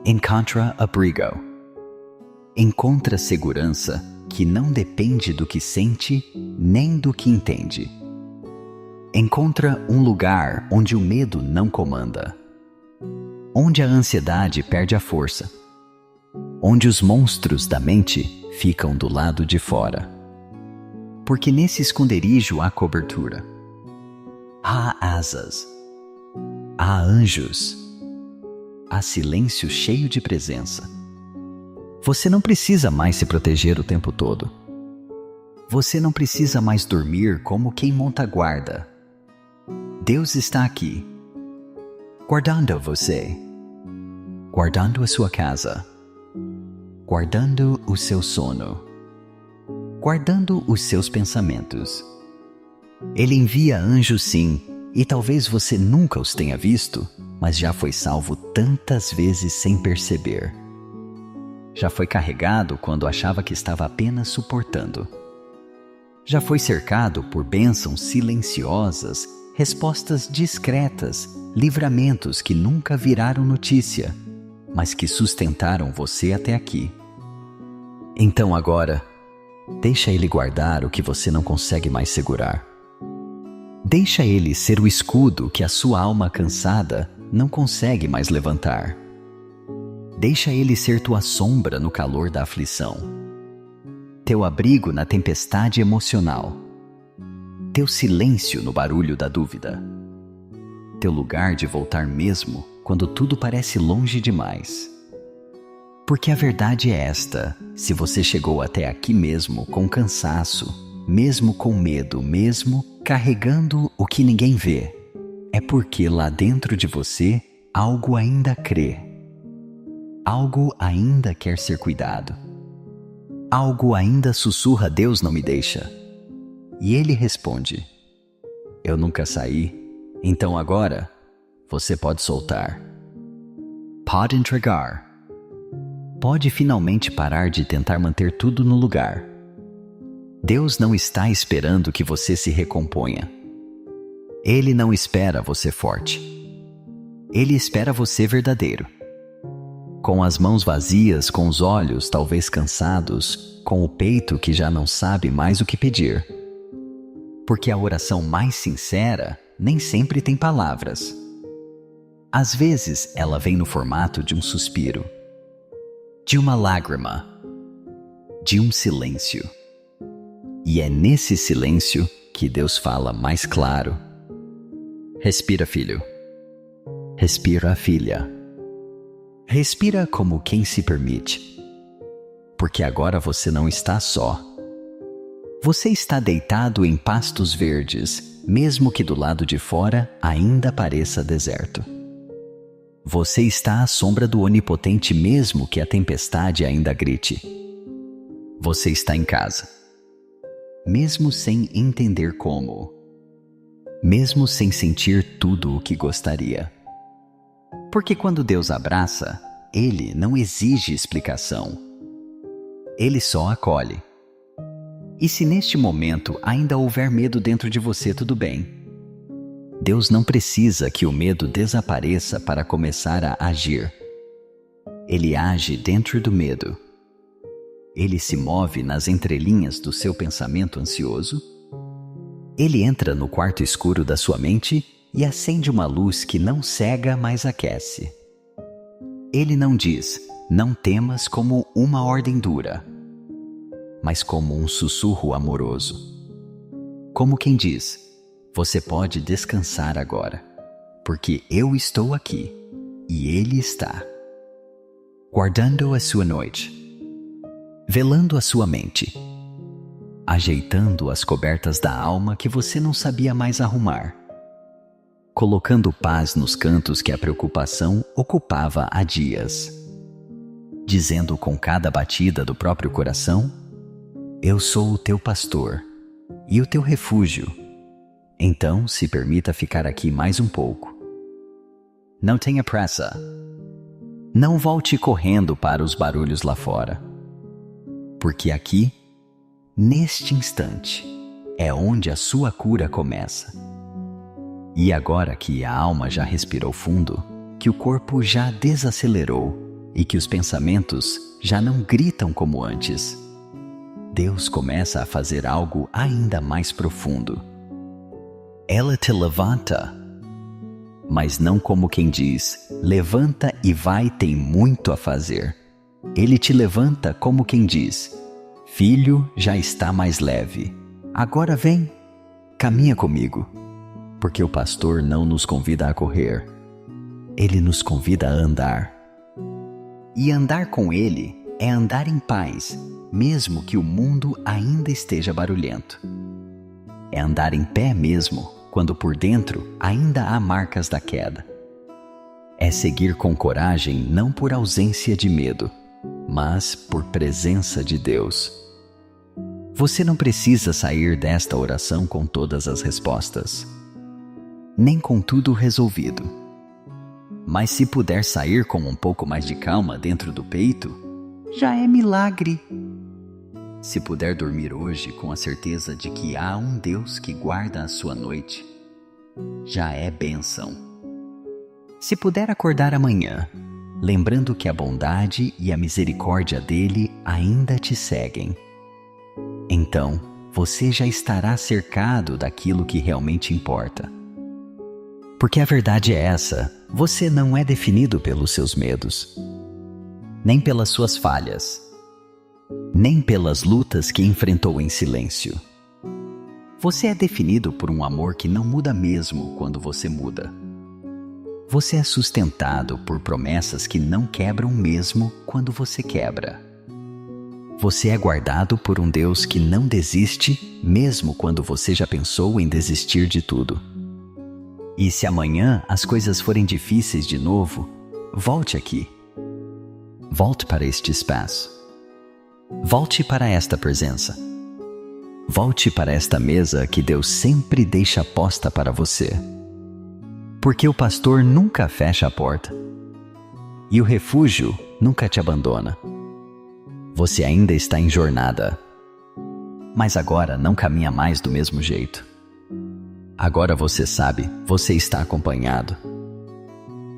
Encontra abrigo. Encontra segurança que não depende do que sente nem do que entende. Encontra um lugar onde o medo não comanda. Onde a ansiedade perde a força. Onde os monstros da mente ficam do lado de fora. Porque nesse esconderijo há cobertura. Há asas. Há anjos. Há silêncio cheio de presença. Você não precisa mais se proteger o tempo todo. Você não precisa mais dormir como quem monta guarda. Deus está aqui, guardando você, guardando a sua casa, guardando o seu sono, guardando os seus pensamentos. Ele envia anjos, sim, e talvez você nunca os tenha visto, mas já foi salvo tantas vezes sem perceber. Já foi carregado quando achava que estava apenas suportando. Já foi cercado por bênçãos silenciosas, respostas discretas, livramentos que nunca viraram notícia, mas que sustentaram você até aqui. Então agora, deixa Ele guardar o que você não consegue mais segurar. Deixa Ele ser o escudo que a sua alma cansada não consegue mais levantar. Deixa Ele ser tua sombra no calor da aflição, teu abrigo na tempestade emocional, teu silêncio no barulho da dúvida, teu lugar de voltar mesmo quando tudo parece longe demais. Porque a verdade é esta: se você chegou até aqui mesmo com cansaço, mesmo com medo, mesmo carregando o que ninguém vê, é porque lá dentro de você algo ainda crê. Algo ainda quer ser cuidado. Algo ainda sussurra: Deus não me deixa. E Ele responde: eu nunca saí, então agora você pode soltar. Pode entregar. Pode finalmente parar de tentar manter tudo no lugar. Deus não está esperando que você se recomponha. Ele não espera você forte. Ele espera você verdadeiro. Com as mãos vazias, com os olhos talvez cansados, com o peito que já não sabe mais o que pedir. Porque a oração mais sincera nem sempre tem palavras. Às vezes ela vem no formato de um suspiro, de uma lágrima, de um silêncio. E é nesse silêncio que Deus fala mais claro. Respira, filho. Respira, filha. Respira como quem se permite. Porque agora você não está só. Você está deitado em pastos verdes, mesmo que do lado de fora ainda pareça deserto. Você está à sombra do Onipotente, mesmo que a tempestade ainda grite. Você está em casa. Mesmo sem entender como. Mesmo sem sentir tudo o que gostaria. Porque quando Deus abraça, Ele não exige explicação. Ele só acolhe. E se neste momento ainda houver medo dentro de você, tudo bem. Deus não precisa que o medo desapareça para começar a agir. Ele age dentro do medo. Ele se move nas entrelinhas do seu pensamento ansioso. Ele entra no quarto escuro da sua mente e acende uma luz que não cega, mas aquece. Ele não diz: não temas, como uma ordem dura, mas como um sussurro amoroso. Como quem diz: você pode descansar agora, porque eu estou aqui. e Ele está guardando a sua noite, velando a sua mente, ajeitando as cobertas da alma que você não sabia mais arrumar, colocando paz nos cantos que a preocupação ocupava há dias, dizendo com cada batida do próprio coração: eu sou o teu pastor e o teu refúgio. Então se permita ficar aqui mais um pouco. Não tenha pressa. Não volte correndo para os barulhos lá fora. Porque aqui, neste instante, é onde a sua cura começa. E agora que a alma já respirou fundo, que o corpo já desacelerou e que os pensamentos já não gritam como antes, Deus começa a fazer algo ainda mais profundo. Ela te levanta, mas não como quem diz: levanta e vai, tem muito a fazer. Ele te levanta como quem diz: filho, já está mais leve. Agora vem, caminha comigo. Porque o pastor não nos convida a correr. Ele nos convida a andar. E andar com ele é andar em paz, mesmo que o mundo ainda esteja barulhento. É andar em pé mesmo, quando por dentro ainda há marcas da queda. É seguir com coragem não por ausência de medo, mas por presença de Deus. Você não precisa sair desta oração com todas as respostas, nem com tudo resolvido. Mas se puder sair com um pouco mais de calma dentro do peito, já é milagre. Se puder dormir hoje com a certeza de que há um Deus que guarda a sua noite, já é bênção. Se puder acordar amanhã, lembrando que a bondade e a misericórdia dele ainda te seguem, então você já estará cercado daquilo que realmente importa. Porque a verdade é essa: você não é definido pelos seus medos, nem pelas suas falhas, nem pelas lutas que enfrentou em silêncio. Você é definido por um amor que não muda mesmo quando você muda. Você é sustentado por promessas que não quebram mesmo quando você quebra. Você é guardado por um Deus que não desiste mesmo quando você já pensou em desistir de tudo. E se amanhã as coisas forem difíceis de novo, volte aqui. Volte para este espaço. Volte para esta presença. Volte para esta mesa que Deus sempre deixa posta para você. Porque o pastor nunca fecha a porta. E o refúgio nunca te abandona. Você ainda está em jornada. Mas agora não caminha mais do mesmo jeito. Agora você sabe, você está acompanhado.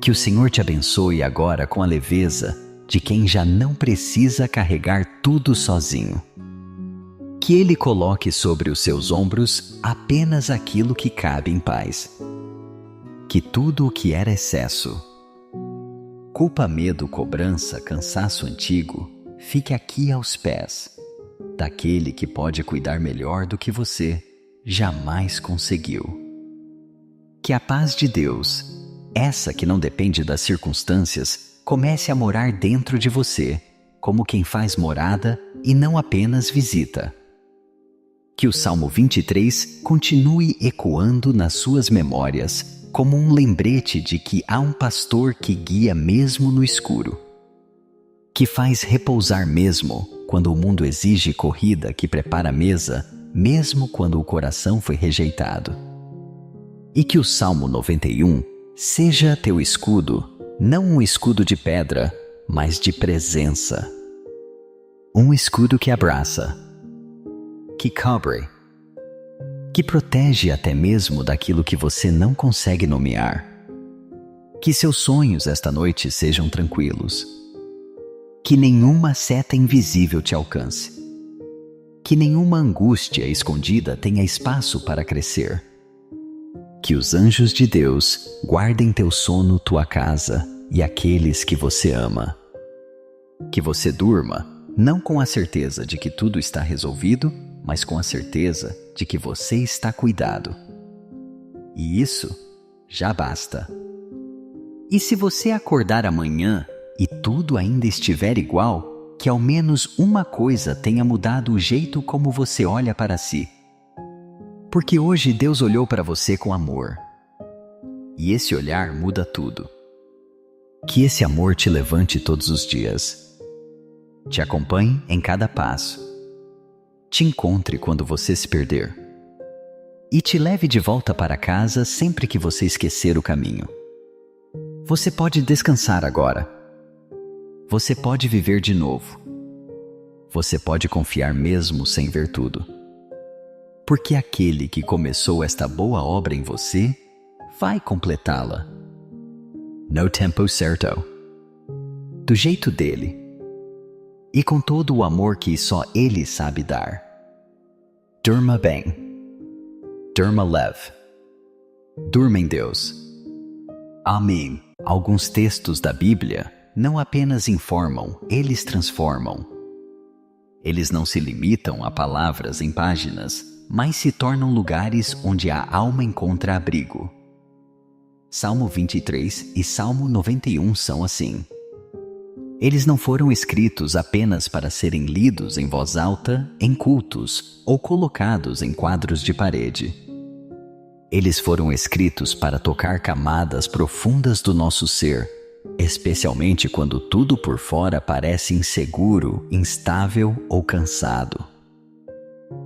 Que o Senhor te abençoe agora com a leveza de quem já não precisa carregar tudo sozinho. Que Ele coloque sobre os seus ombros apenas aquilo que cabe em paz. Que tudo o que era excesso, culpa, medo, cobrança, cansaço antigo, fique aqui aos pés daquele que pode cuidar melhor do que você jamais conseguiu. Que a paz de Deus, essa que não depende das circunstâncias, comece a morar dentro de você, como quem faz morada e não apenas visita. Que o Salmo 23 continue ecoando nas suas memórias, como um lembrete de que há um pastor que guia mesmo no escuro, que faz repousar mesmo quando o mundo exige corrida, que prepara a mesa, mesmo quando o coração foi rejeitado. E que o Salmo 91 seja teu escudo, não um escudo de pedra, mas de presença. Um escudo que abraça, que cobre, que protege até mesmo daquilo que você não consegue nomear. Que seus sonhos esta noite sejam tranquilos. Que nenhuma seta invisível te alcance. Que nenhuma angústia escondida tenha espaço para crescer. Que os anjos de Deus guardem teu sono, tua casa e aqueles que você ama. Que você durma, não com a certeza de que tudo está resolvido, mas com a certeza de que você está cuidado. E isso já basta. E se você acordar amanhã e tudo ainda estiver igual, que ao menos uma coisa tenha mudado o jeito como você olha para si. Porque hoje Deus olhou para você com amor. E esse olhar muda tudo. Que esse amor te levante todos os dias. Te acompanhe em cada passo. Te encontre quando você se perder. E te leve de volta para casa sempre que você esquecer o caminho. Você pode descansar agora. Você pode viver de novo. Você pode confiar mesmo sem ver tudo. Porque aquele que começou esta boa obra em você, vai completá-la. No tempo certo. Do jeito dele. E com todo o amor que só ele sabe dar. Durma bem. Durma leve. Durma em Deus. Amém. Alguns textos da Bíblia não apenas informam, eles transformam. Eles não se limitam a palavras em páginas, mas se tornam lugares onde a alma encontra abrigo. Salmo 23 e Salmo 91 são assim. Eles não foram escritos apenas para serem lidos em voz alta, em cultos ou colocados em quadros de parede. Eles foram escritos para tocar camadas profundas do nosso ser, especialmente quando tudo por fora parece inseguro, instável ou cansado.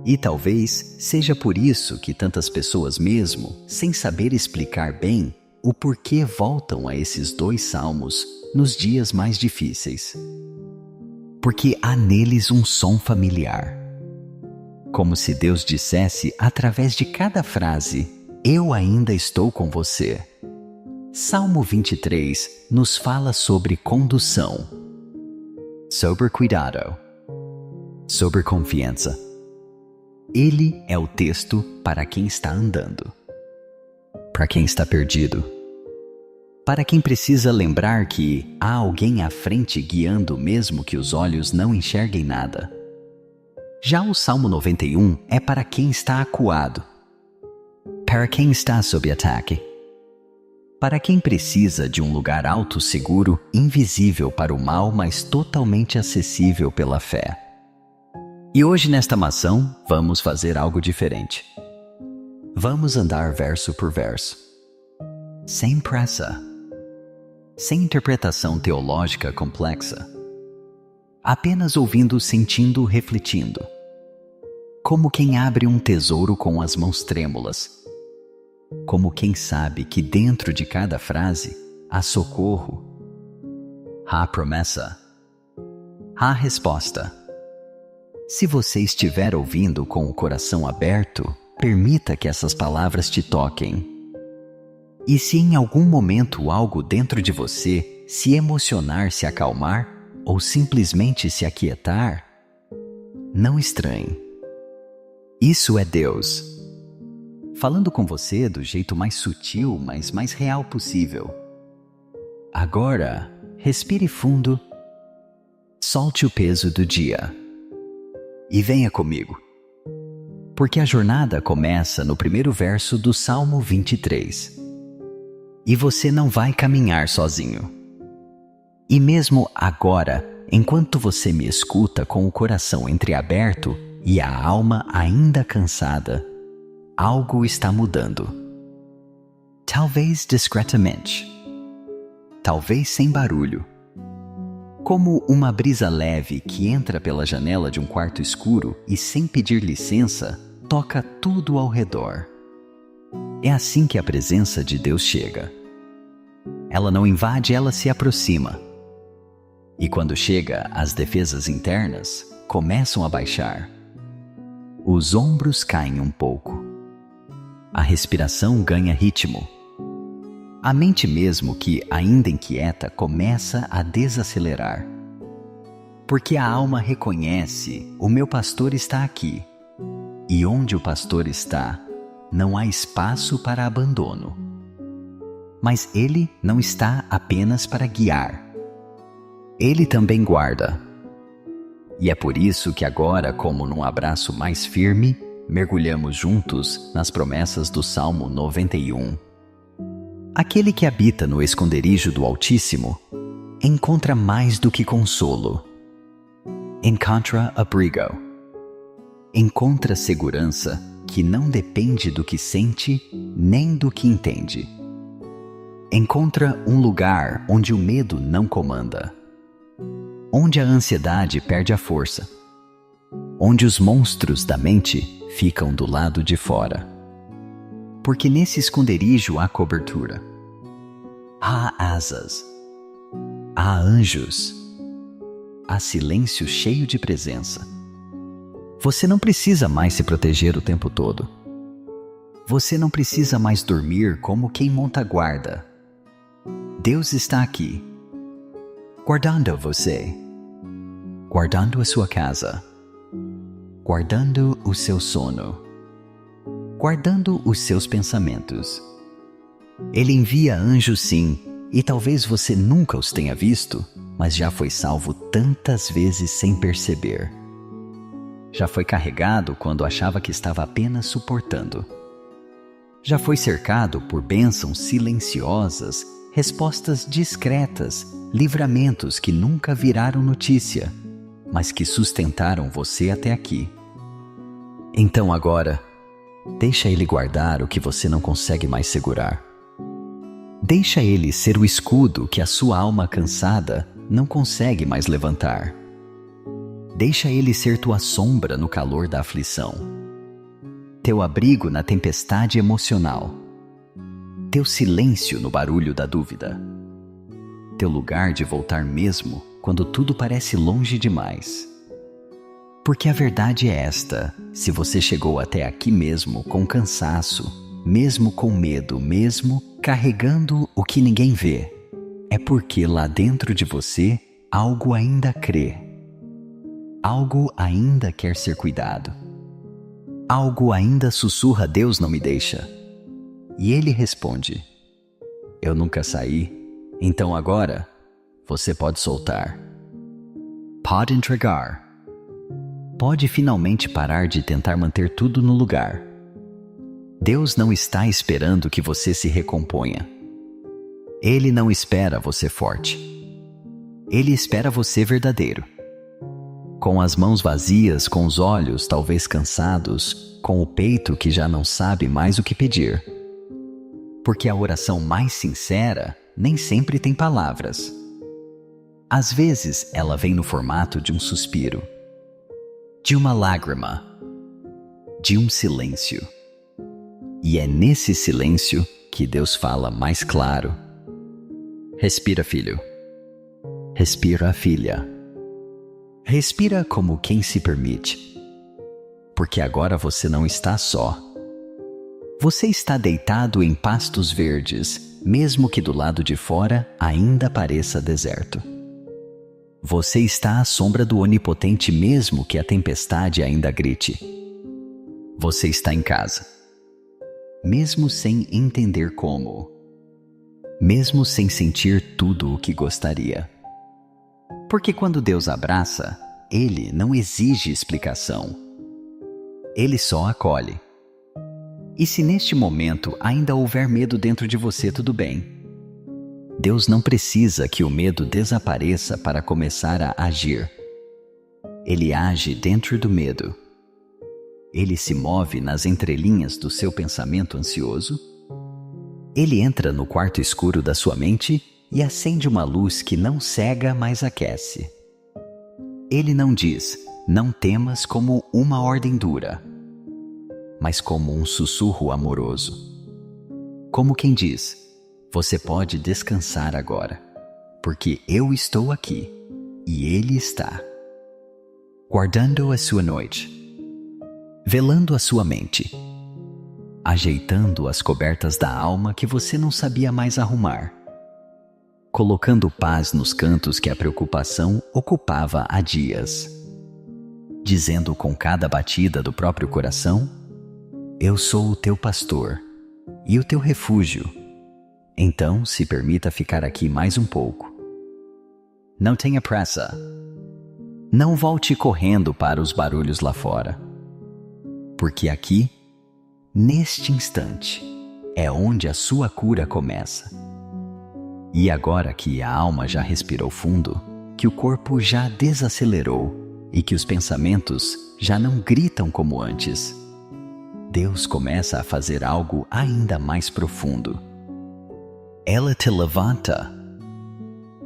E talvez seja por isso que tantas pessoas mesmo, sem saber explicar bem, o porquê voltam a esses 2 salmos nos dias mais difíceis. Porque há neles um som familiar. Como se Deus dissesse através de cada frase: eu ainda estou com você. Salmo 23 nos fala sobre condução, sobre cuidado, sobre confiança. Ele é o texto para quem está andando, para quem está perdido, para quem precisa lembrar que há alguém à frente guiando mesmo que os olhos não enxerguem nada. Já o Salmo 91 é para quem está acuado, para quem está sob ataque, para quem precisa de um lugar alto seguro, invisível para o mal, mas totalmente acessível pela fé. E hoje nesta maçã, vamos fazer algo diferente. Vamos andar verso por verso. Sem pressa. Sem interpretação teológica complexa. Apenas ouvindo, sentindo, refletindo. Como quem abre um tesouro com as mãos trêmulas. Como quem sabe que dentro de cada frase há socorro, há promessa, há resposta. Se você estiver ouvindo com o coração aberto, permita que essas palavras te toquem. E se em algum momento algo dentro de você se emocionar, se acalmar ou simplesmente se aquietar, não estranhe. Isso é Deus falando com você do jeito mais sutil, mas mais real possível. Agora, respire fundo, solte o peso do dia e venha comigo. Porque a jornada começa no primeiro verso do Salmo 23. E você não vai caminhar sozinho. E mesmo agora, enquanto você me escuta com o coração entreaberto e a alma ainda cansada, algo está mudando. Talvez discretamente. Talvez sem barulho. Como uma brisa leve que entra pela janela de um quarto escuro e, sem pedir licença, toca tudo ao redor. É assim que a presença de Deus chega. Ela não invade, ela se aproxima. E quando chega, as defesas internas começam a baixar. Os ombros caem um pouco. A respiração ganha ritmo. A mente mesmo que, ainda inquieta, começa a desacelerar. Porque a alma reconhece: o meu pastor está aqui. E onde o pastor está, não há espaço para abandono. Mas ele não está apenas para guiar. Ele também guarda. E é por isso que agora, como num abraço mais firme, mergulhamos juntos nas promessas do Salmo 91. Aquele que habita no esconderijo do Altíssimo encontra mais do que consolo. Encontra abrigo. Encontra segurança que não depende do que sente nem do que entende. Encontra um lugar onde o medo não comanda, onde a ansiedade perde a força, onde os monstros da mente ficam do lado de fora. Porque nesse esconderijo há cobertura, há asas, há anjos, há silêncio cheio de presença. Você não precisa mais se proteger o tempo todo. Você não precisa mais dormir como quem monta guarda. Deus está aqui, guardando você, guardando a sua casa, guardando o seu sono, guardando os seus pensamentos. Ele envia anjos, sim, e talvez você nunca os tenha visto, mas já foi salvo tantas vezes sem perceber. Já foi carregado quando achava que estava apenas suportando. Já foi cercado por bênçãos silenciosas, respostas discretas, livramentos que nunca viraram notícia, mas que sustentaram você até aqui. Então agora, deixa Ele guardar o que você não consegue mais segurar. Deixa Ele ser o escudo que a sua alma cansada não consegue mais levantar. Deixa Ele ser tua sombra no calor da aflição, teu abrigo na tempestade emocional, teu silêncio no barulho da dúvida, teu lugar de voltar mesmo quando tudo parece longe demais. Porque a verdade é esta: se você chegou até aqui mesmo com cansaço, mesmo com medo, mesmo carregando o que ninguém vê, é porque lá dentro de você algo ainda crê. Algo ainda quer ser cuidado. Algo ainda sussurra: Deus não me deixa. E Ele responde: eu nunca saí, então agora você pode soltar. Pode entregar. Pode finalmente parar de tentar manter tudo no lugar. Deus não está esperando que você se recomponha. Ele não espera você forte. Ele espera você verdadeiro. Com as mãos vazias, com os olhos talvez cansados, com o peito que já não sabe mais o que pedir. Porque a oração mais sincera nem sempre tem palavras. Às vezes ela vem no formato de um suspiro, de uma lágrima, de um silêncio. E é nesse silêncio que Deus fala mais claro. Respira, filho. Respira, filha. Respira como quem se permite. Porque agora você não está só. Você está deitado em pastos verdes, mesmo que do lado de fora ainda pareça deserto. Você está à sombra do Onipotente, mesmo que a tempestade ainda grite. Você está em casa, mesmo sem entender como, mesmo sem sentir tudo o que gostaria. Porque quando Deus abraça, Ele não exige explicação. Ele só acolhe. E se neste momento ainda houver medo dentro de você, tudo bem. Deus não precisa que o medo desapareça para começar a agir. Ele age dentro do medo. Ele se move nas entrelinhas do seu pensamento ansioso. Ele entra no quarto escuro da sua mente e acende uma luz que não cega, mas aquece. Ele não diz: não temas, como uma ordem dura, mas como um sussurro amoroso. Como quem diz: você pode descansar agora, porque eu estou aqui e Ele está. Guardando a sua noite, velando a sua mente, ajeitando as cobertas da alma que você não sabia mais arrumar, colocando paz nos cantos que a preocupação ocupava há dias, dizendo com cada batida do próprio coração: eu sou o teu pastor e o teu refúgio. Então se permita ficar aqui mais um pouco. Não tenha pressa. Não volte correndo para os barulhos lá fora. Porque aqui, neste instante, é onde a sua cura começa. E agora que a alma já respirou fundo, que o corpo já desacelerou e que os pensamentos já não gritam como antes, Deus começa a fazer algo ainda mais profundo. Ela te levanta,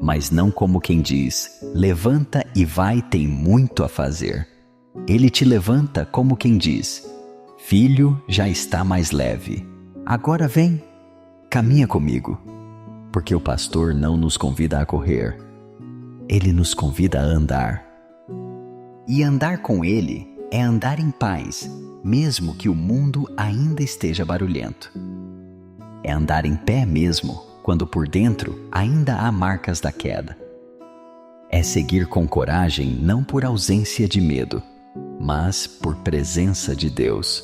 mas não como quem diz, levanta e vai, tem muito a fazer. Ele te levanta como quem diz, filho, já está mais leve. Agora vem, caminha comigo. Porque o pastor não nos convida a correr, ele nos convida a andar. E andar com ele é andar em paz, mesmo que o mundo ainda esteja barulhento. É andar em pé mesmo, quando por dentro ainda há marcas da queda. É seguir com coragem não por ausência de medo, mas por presença de Deus.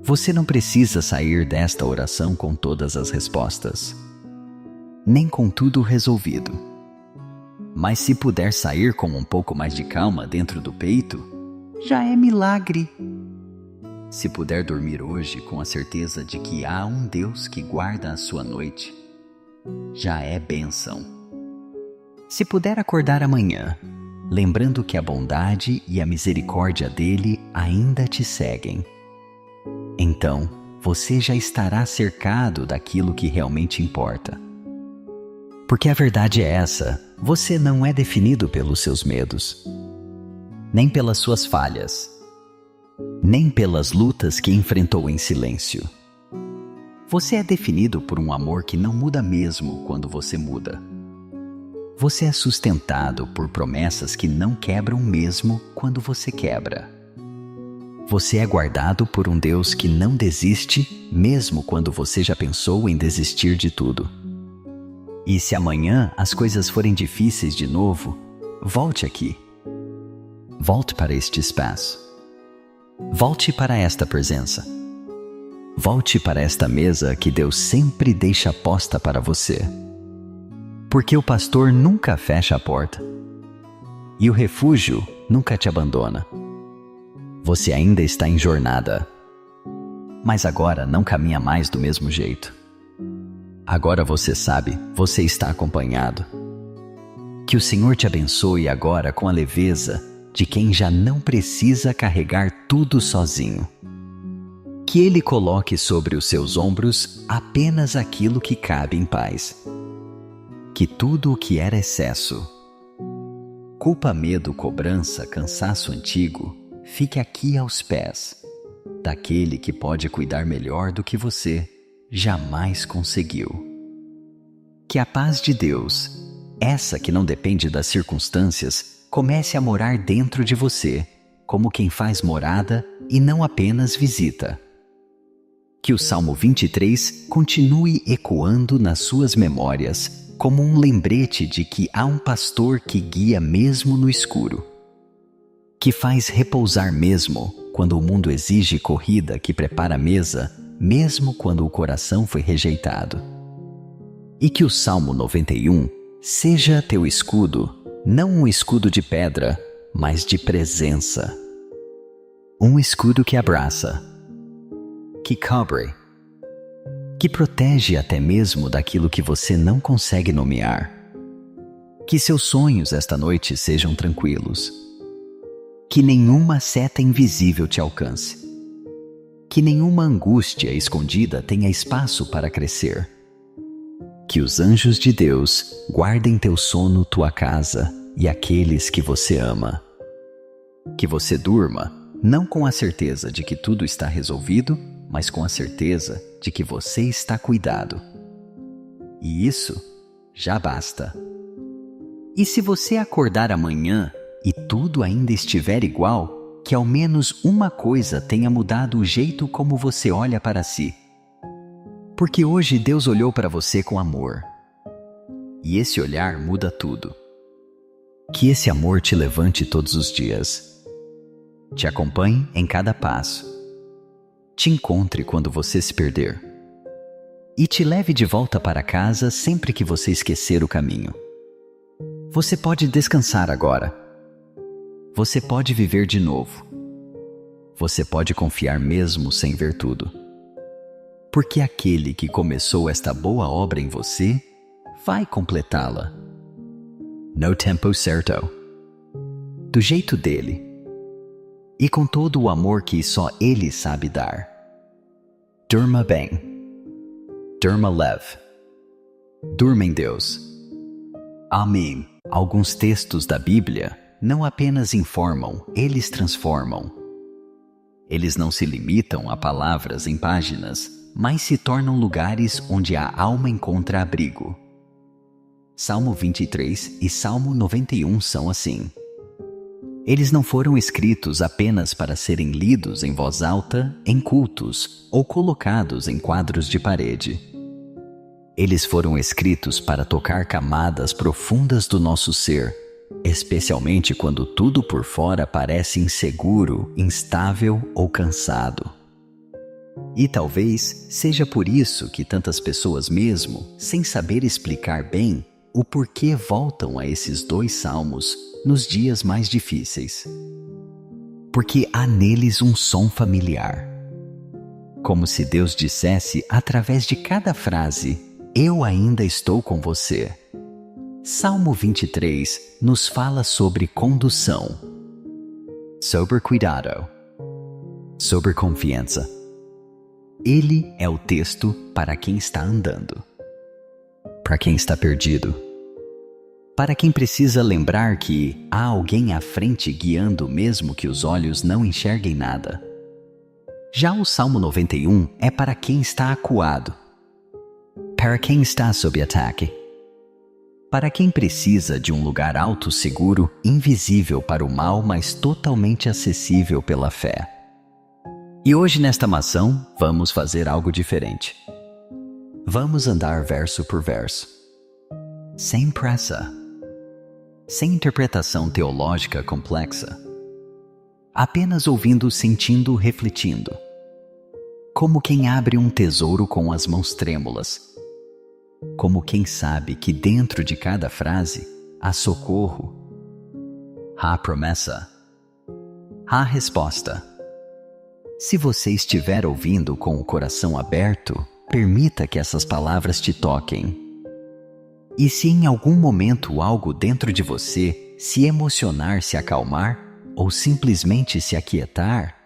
Você não precisa sair desta oração com todas as respostas, nem com tudo resolvido. Mas se puder sair com um pouco mais de calma dentro do peito, já é milagre. Se puder dormir hoje com a certeza de que há um Deus que guarda a sua noite, já é bênção. Se puder acordar amanhã, lembrando que a bondade e a misericórdia dele ainda te seguem, então você já estará cercado daquilo que realmente importa. Porque a verdade é essa, você não é definido pelos seus medos, nem pelas suas falhas, nem pelas lutas que enfrentou em silêncio. Você é definido por um amor que não muda mesmo quando você muda. Você é sustentado por promessas que não quebram mesmo quando você quebra. Você é guardado por um Deus que não desiste mesmo quando você já pensou em desistir de tudo. E se amanhã as coisas forem difíceis de novo, volte aqui. Volte para este espaço. Volte para esta presença. Volte para esta mesa que Deus sempre deixa posta para você. Porque o pastor nunca fecha a porta. E o refúgio nunca te abandona. Você ainda está em jornada. Mas agora não caminha mais do mesmo jeito. Agora você sabe, você está acompanhado. Que o Senhor te abençoe agora com a leveza de quem já não precisa carregar tudo sozinho. Que Ele coloque sobre os seus ombros apenas aquilo que cabe em paz. Que tudo o que era excesso, culpa, medo, cobrança, cansaço antigo, fique aqui aos pés daquele que pode cuidar melhor do que você jamais conseguiu. Que a paz de Deus, essa que não depende das circunstâncias, comece a morar dentro de você, como quem faz morada e não apenas visita. Que o Salmo 23 continue ecoando nas suas memórias, como um lembrete de que há um pastor que guia mesmo no escuro, que faz repousar mesmo quando o mundo exige corrida, que prepara a mesa, mesmo quando o coração foi rejeitado. E que o Salmo 91 seja teu escudo, não um escudo de pedra, mas de presença. Um escudo que abraça, que cobre, que protege até mesmo daquilo que você não consegue nomear. Que seus sonhos esta noite sejam tranquilos. Que nenhuma seta invisível te alcance. Que nenhuma angústia escondida tenha espaço para crescer. Que os anjos de Deus guardem teu sono, tua casa e aqueles que você ama. Que você durma, não com a certeza de que tudo está resolvido, mas com a certeza de que você está cuidado. E isso já basta. E se você acordar amanhã e tudo ainda estiver igual, que ao menos uma coisa tenha mudado o jeito como você olha para si. Porque hoje Deus olhou para você com amor. E esse olhar muda tudo. Que esse amor te levante todos os dias. Te acompanhe em cada passo. Te encontre quando você se perder. E te leve de volta para casa sempre que você esquecer o caminho. Você pode descansar agora. Você pode viver de novo. Você pode confiar mesmo sem ver tudo. porque aquele que começou esta boa obra em você vai completá-la. No tempo certo, do jeito dele e com todo o amor que só ele sabe dar. Durma bem, durma leve, durma em Deus. Amém. Alguns textos da Bíblia não apenas informam, eles transformam. Eles não se limitam a palavras em páginas, mas se tornam lugares onde a alma encontra abrigo. Salmo 23 e Salmo 91 são assim. Eles não foram escritos apenas para serem lidos em voz alta, em cultos ou colocados em quadros de parede. Eles foram escritos para tocar camadas profundas do nosso ser, especialmente quando tudo por fora parece inseguro, instável ou cansado. E talvez seja por isso que tantas pessoas mesmo, sem saber explicar bem o porquê, voltam a esses 2 salmos nos dias mais difíceis. Porque há neles um som familiar. Como se Deus dissesse através de cada frase: eu ainda estou com você. Salmo 23 nos fala sobre condução, sobre cuidado, sobre confiança. Ele é o texto para quem está andando, para quem está perdido, para quem precisa lembrar que há alguém à frente guiando mesmo que os olhos não enxerguem nada. Já o Salmo 91 é para quem está acuado, para quem está sob ataque, para quem precisa de um lugar alto, seguro, invisível para o mal, mas totalmente acessível pela fé. E hoje nesta maçã vamos fazer algo diferente. Vamos andar verso por verso, sem pressa, sem interpretação teológica complexa, apenas ouvindo, sentindo, refletindo, como quem abre um tesouro com as mãos trêmulas, como quem sabe que dentro de cada frase há socorro, há promessa, há resposta. Se você estiver ouvindo com o coração aberto, permita que essas palavras te toquem. E se em algum momento algo dentro de você se emocionar, se acalmar ou simplesmente se aquietar,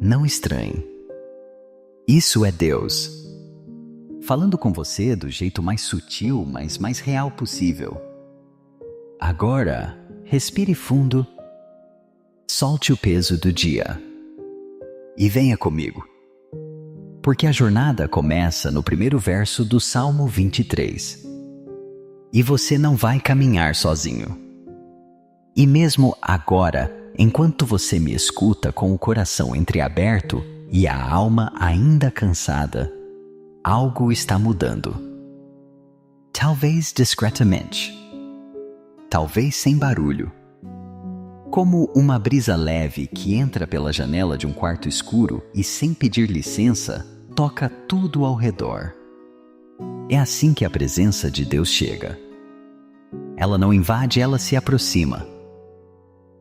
não estranhe. Isso é Deus falando com você do jeito mais sutil, mas mais real possível. Agora, respire fundo, solte o peso do dia e venha comigo, porque a jornada começa no primeiro verso do Salmo 23. E você não vai caminhar sozinho. E mesmo agora, enquanto você me escuta com o coração entreaberto e a alma ainda cansada, algo está mudando. Talvez discretamente, talvez sem barulho. Como uma brisa leve que entra pela janela de um quarto escuro e, sem pedir licença, toca tudo ao redor. É assim que a presença de Deus chega. Ela não invade, ela se aproxima.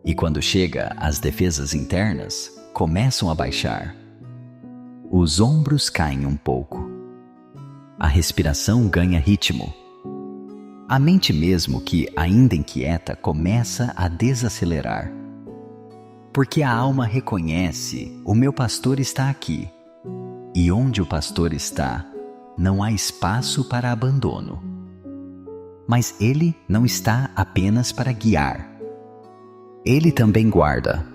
E quando chega, as defesas internas começam a baixar. Os ombros caem um pouco. A respiração ganha ritmo. A mente, mesmo que ainda inquieta, começa a desacelerar. Porque a alma reconhece: o meu pastor está aqui. E onde o pastor está, não há espaço para abandono. Mas ele não está apenas para guiar. Ele também guarda.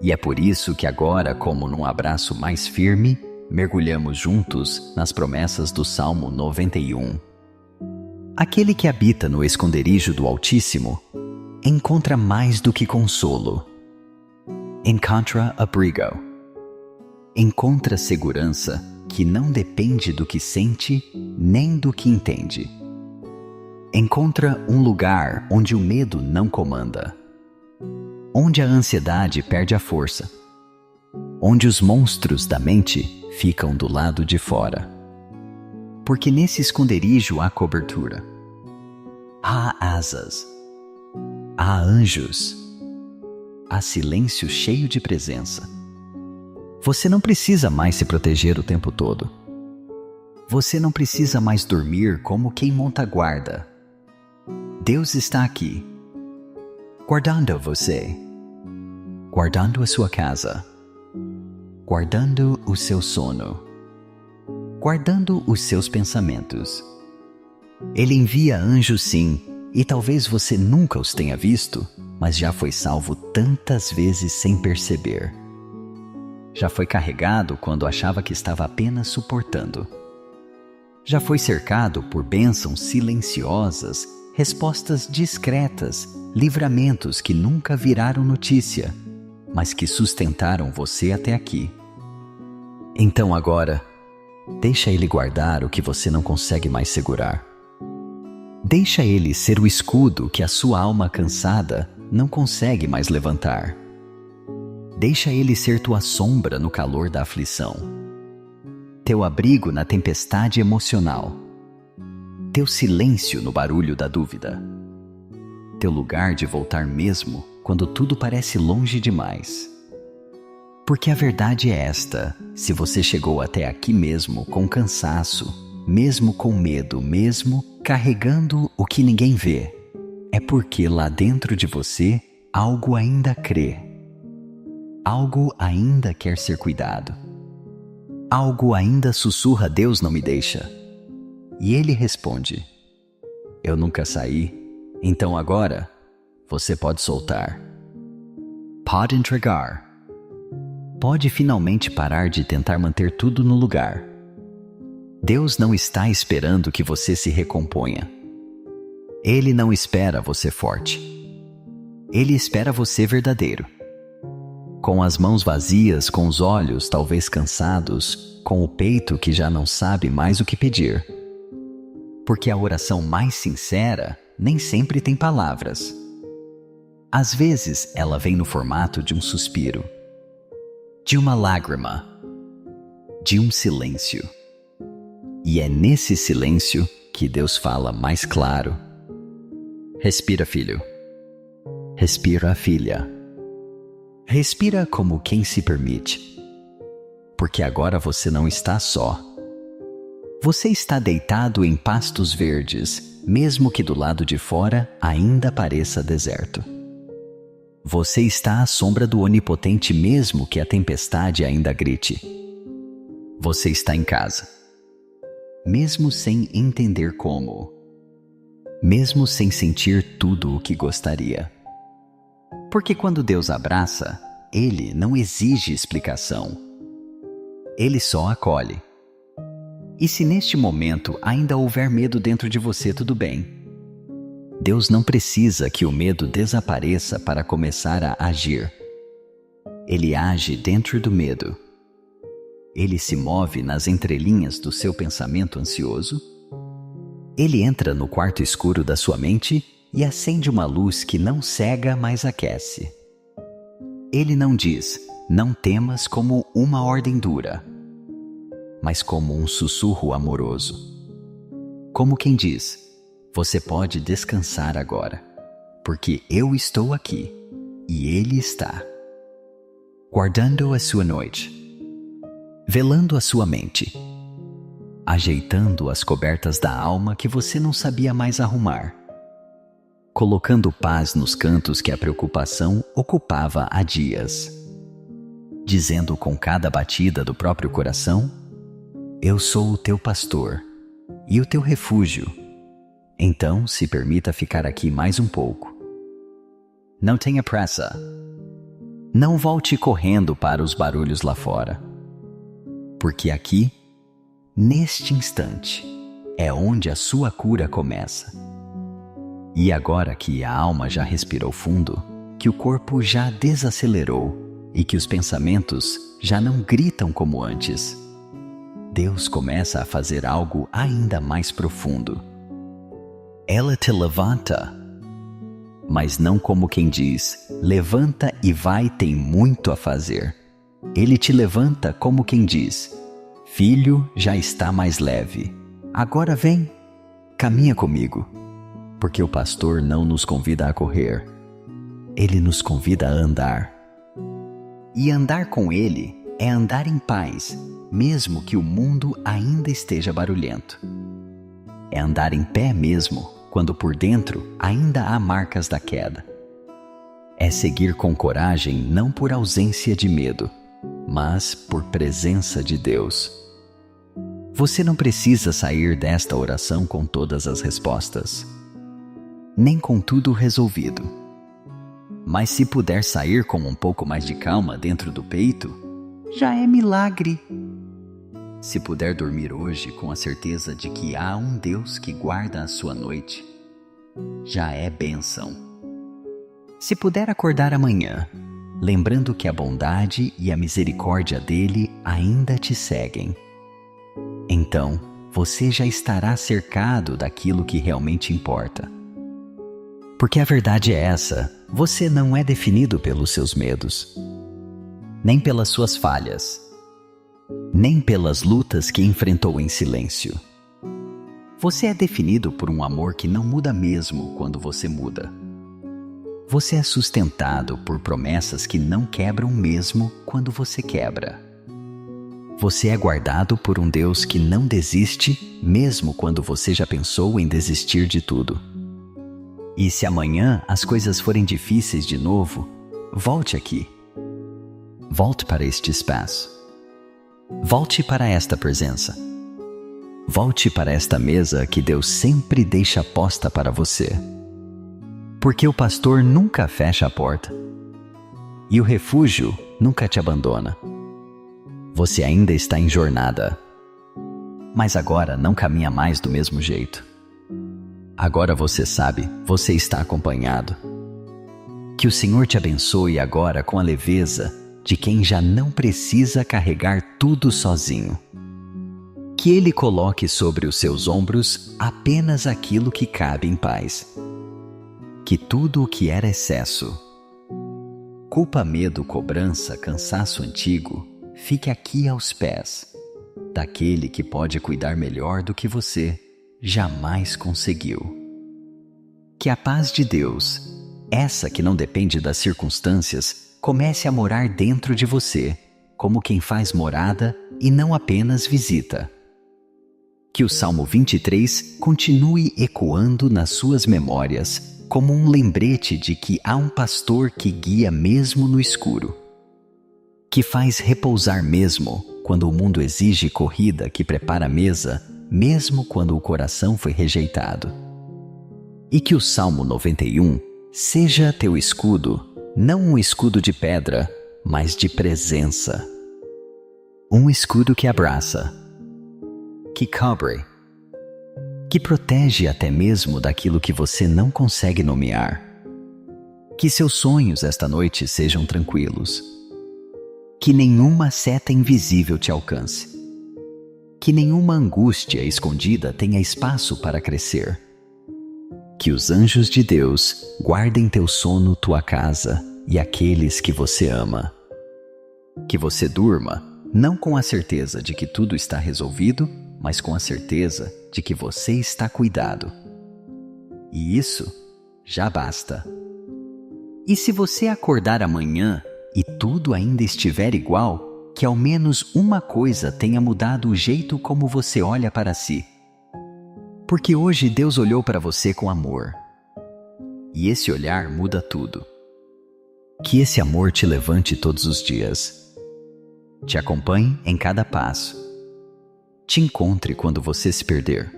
E é por isso que agora, como num abraço mais firme, mergulhamos juntos nas promessas do Salmo 91. Aquele que habita no esconderijo do Altíssimo encontra mais do que consolo. Encontra abrigo. Encontra segurança que não depende do que sente nem do que entende. Encontra um lugar onde o medo não comanda, onde a ansiedade perde a força, onde os monstros da mente ficam do lado de fora. Porque nesse esconderijo há cobertura, há asas, há anjos, há silêncio cheio de presença. Você não precisa mais se proteger o tempo todo. Você não precisa mais dormir como quem monta guarda. Deus está aqui, guardando você, guardando a sua casa, guardando o seu sono, guardando os seus pensamentos. Ele envia anjos sim, e talvez você nunca os tenha visto, mas já foi salvo tantas vezes sem perceber. Já foi carregado quando achava que estava apenas suportando. Já foi cercado por bênçãos silenciosas, respostas discretas, livramentos que nunca viraram notícia, mas que sustentaram você até aqui. Então agora, deixa Ele guardar o que você não consegue mais segurar. Deixa Ele ser o escudo que a sua alma cansada não consegue mais levantar. Deixa Ele ser tua sombra no calor da aflição, teu abrigo na tempestade emocional, teu silêncio no barulho da dúvida, teu lugar de voltar mesmo quando tudo parece longe demais. Porque a verdade é esta: se você chegou até aqui mesmo com cansaço, mesmo com medo, mesmo carregando o que ninguém vê, é porque lá dentro de você algo ainda crê. Algo ainda quer ser cuidado. Algo ainda sussurra: Deus não me deixa. E Ele responde: eu nunca saí, então agora você pode soltar. Pode entregar. Pode finalmente parar de tentar manter tudo no lugar. Deus não está esperando que você se recomponha. Ele não espera você forte. Ele espera você verdadeiro. Com as mãos vazias, com os olhos talvez cansados, com o peito que já não sabe mais o que pedir. Porque a oração mais sincera nem sempre tem palavras. Às vezes ela vem no formato de um suspiro, de uma lágrima, de um silêncio. E é nesse silêncio que Deus fala mais claro. Respira, filho. Respira, filha. Respira como quem se permite. Porque agora você não está só. Você está deitado em pastos verdes, mesmo que do lado de fora ainda pareça deserto. Você está à sombra do Onipotente mesmo que a tempestade ainda grite. Você está em casa. Mesmo sem entender como. Mesmo sem sentir tudo o que gostaria. Porque quando Deus abraça, Ele não exige explicação. Ele só acolhe. E se neste momento ainda houver medo dentro de você, tudo bem. Deus não precisa que o medo desapareça para começar a agir. Ele age dentro do medo. Ele se move nas entrelinhas do seu pensamento ansioso. Ele entra no quarto escuro da sua mente e acende uma luz que não cega, mas aquece. Ele não diz, não temas, como uma ordem dura, mas como um sussurro amoroso. Como quem diz, você pode descansar agora, porque eu estou aqui e Ele está. Guardando a sua noite, velando a sua mente, ajeitando as cobertas da alma que você não sabia mais arrumar, colocando paz nos cantos que a preocupação ocupava há dias, dizendo com cada batida do próprio coração: eu sou o teu pastor e o teu refúgio. Então se permita ficar aqui mais um pouco. Não tenha pressa. Não volte correndo para os barulhos lá fora. Porque aqui, neste instante, é onde a sua cura começa. E agora que a alma já respirou fundo, que o corpo já desacelerou e que os pensamentos já não gritam como antes, Deus começa a fazer algo ainda mais profundo. Ela te levanta, mas não como quem diz, levanta e vai, tem muito a fazer. Ele te levanta como quem diz, filho, já está mais leve. Agora vem, caminha comigo. Porque o pastor não nos convida a correr. Ele nos convida a andar. E andar com Ele é andar em paz, mesmo que o mundo ainda esteja barulhento. É andar em pé mesmo, quando por dentro ainda há marcas da queda. É seguir com coragem não por ausência de medo, mas por presença de Deus. Você não precisa sair desta oração com todas as respostas, nem com tudo resolvido. Mas se puder sair com um pouco mais de calma dentro do peito, já é milagre. Se puder dormir hoje com a certeza de que há um Deus que guarda a sua noite, já é bênção. Se puder acordar amanhã, lembrando que a bondade e a misericórdia dele ainda te seguem, então você já estará cercado daquilo que realmente importa. Porque a verdade é essa: você não é definido pelos seus medos, nem pelas suas falhas, nem pelas lutas que enfrentou em silêncio. Você é definido por um amor que não muda mesmo quando você muda. Você é sustentado por promessas que não quebram mesmo quando você quebra. Você é guardado por um Deus que não desiste mesmo quando você já pensou em desistir de tudo. E se amanhã as coisas forem difíceis de novo, volte aqui. Volte para este espaço. Volte para esta presença. Volte para esta mesa que Deus sempre deixa posta para você. Porque o pastor nunca fecha a porta. E o refúgio nunca te abandona. Você ainda está em jornada. Mas agora não caminha mais do mesmo jeito. Agora você sabe, você está acompanhado. Que o Senhor te abençoe agora com a leveza de quem já não precisa carregar tudo sozinho. Que Ele coloque sobre os seus ombros apenas aquilo que cabe em paz. Que tudo o que era excesso, culpa, medo, cobrança, cansaço antigo, fique aqui aos pés daquele que pode cuidar melhor do que você jamais conseguiu. Que a paz de Deus, essa que não depende das circunstâncias, comece a morar dentro de você, como quem faz morada e não apenas visita. Que o Salmo 23 continue ecoando nas suas memórias como um lembrete de que há um pastor que guia mesmo no escuro, que faz repousar mesmo quando o mundo exige corrida, que prepara a mesa mesmo quando o coração foi rejeitado. E que o Salmo 91 seja teu escudo, não um escudo de pedra, mas de presença. Um escudo que abraça, que cobre, que protege até mesmo daquilo que você não consegue nomear. Que seus sonhos esta noite sejam tranquilos. Que nenhuma seta invisível te alcance. Que nenhuma angústia escondida tenha espaço para crescer. Que os anjos de Deus guardem teu sono, tua casa e aqueles que você ama. Que você durma, não com a certeza de que tudo está resolvido, mas com a certeza de que você está cuidado. E isso já basta. E se você acordar amanhã e tudo ainda estiver igual, que ao menos uma coisa tenha mudado o jeito como você olha para si. Porque hoje Deus olhou para você com amor. E esse olhar muda tudo. Que esse amor te levante todos os dias. Te acompanhe em cada passo. Te encontre quando você se perder.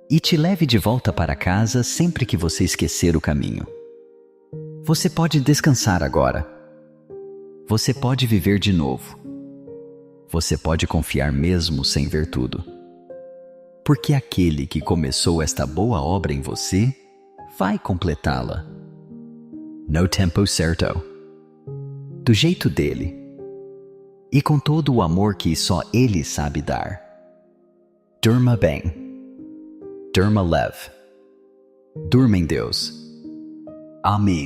E te leve de volta para casa sempre que você esquecer o caminho. Você pode descansar agora. Você pode viver de novo. Você pode confiar mesmo sem ver tudo. Porque aquele que começou esta boa obra em você, vai completá-la. No tempo certo. Do jeito dele. E com todo o amor que só ele sabe dar. Durma bem. Durma leve. Durma em Deus. Amém.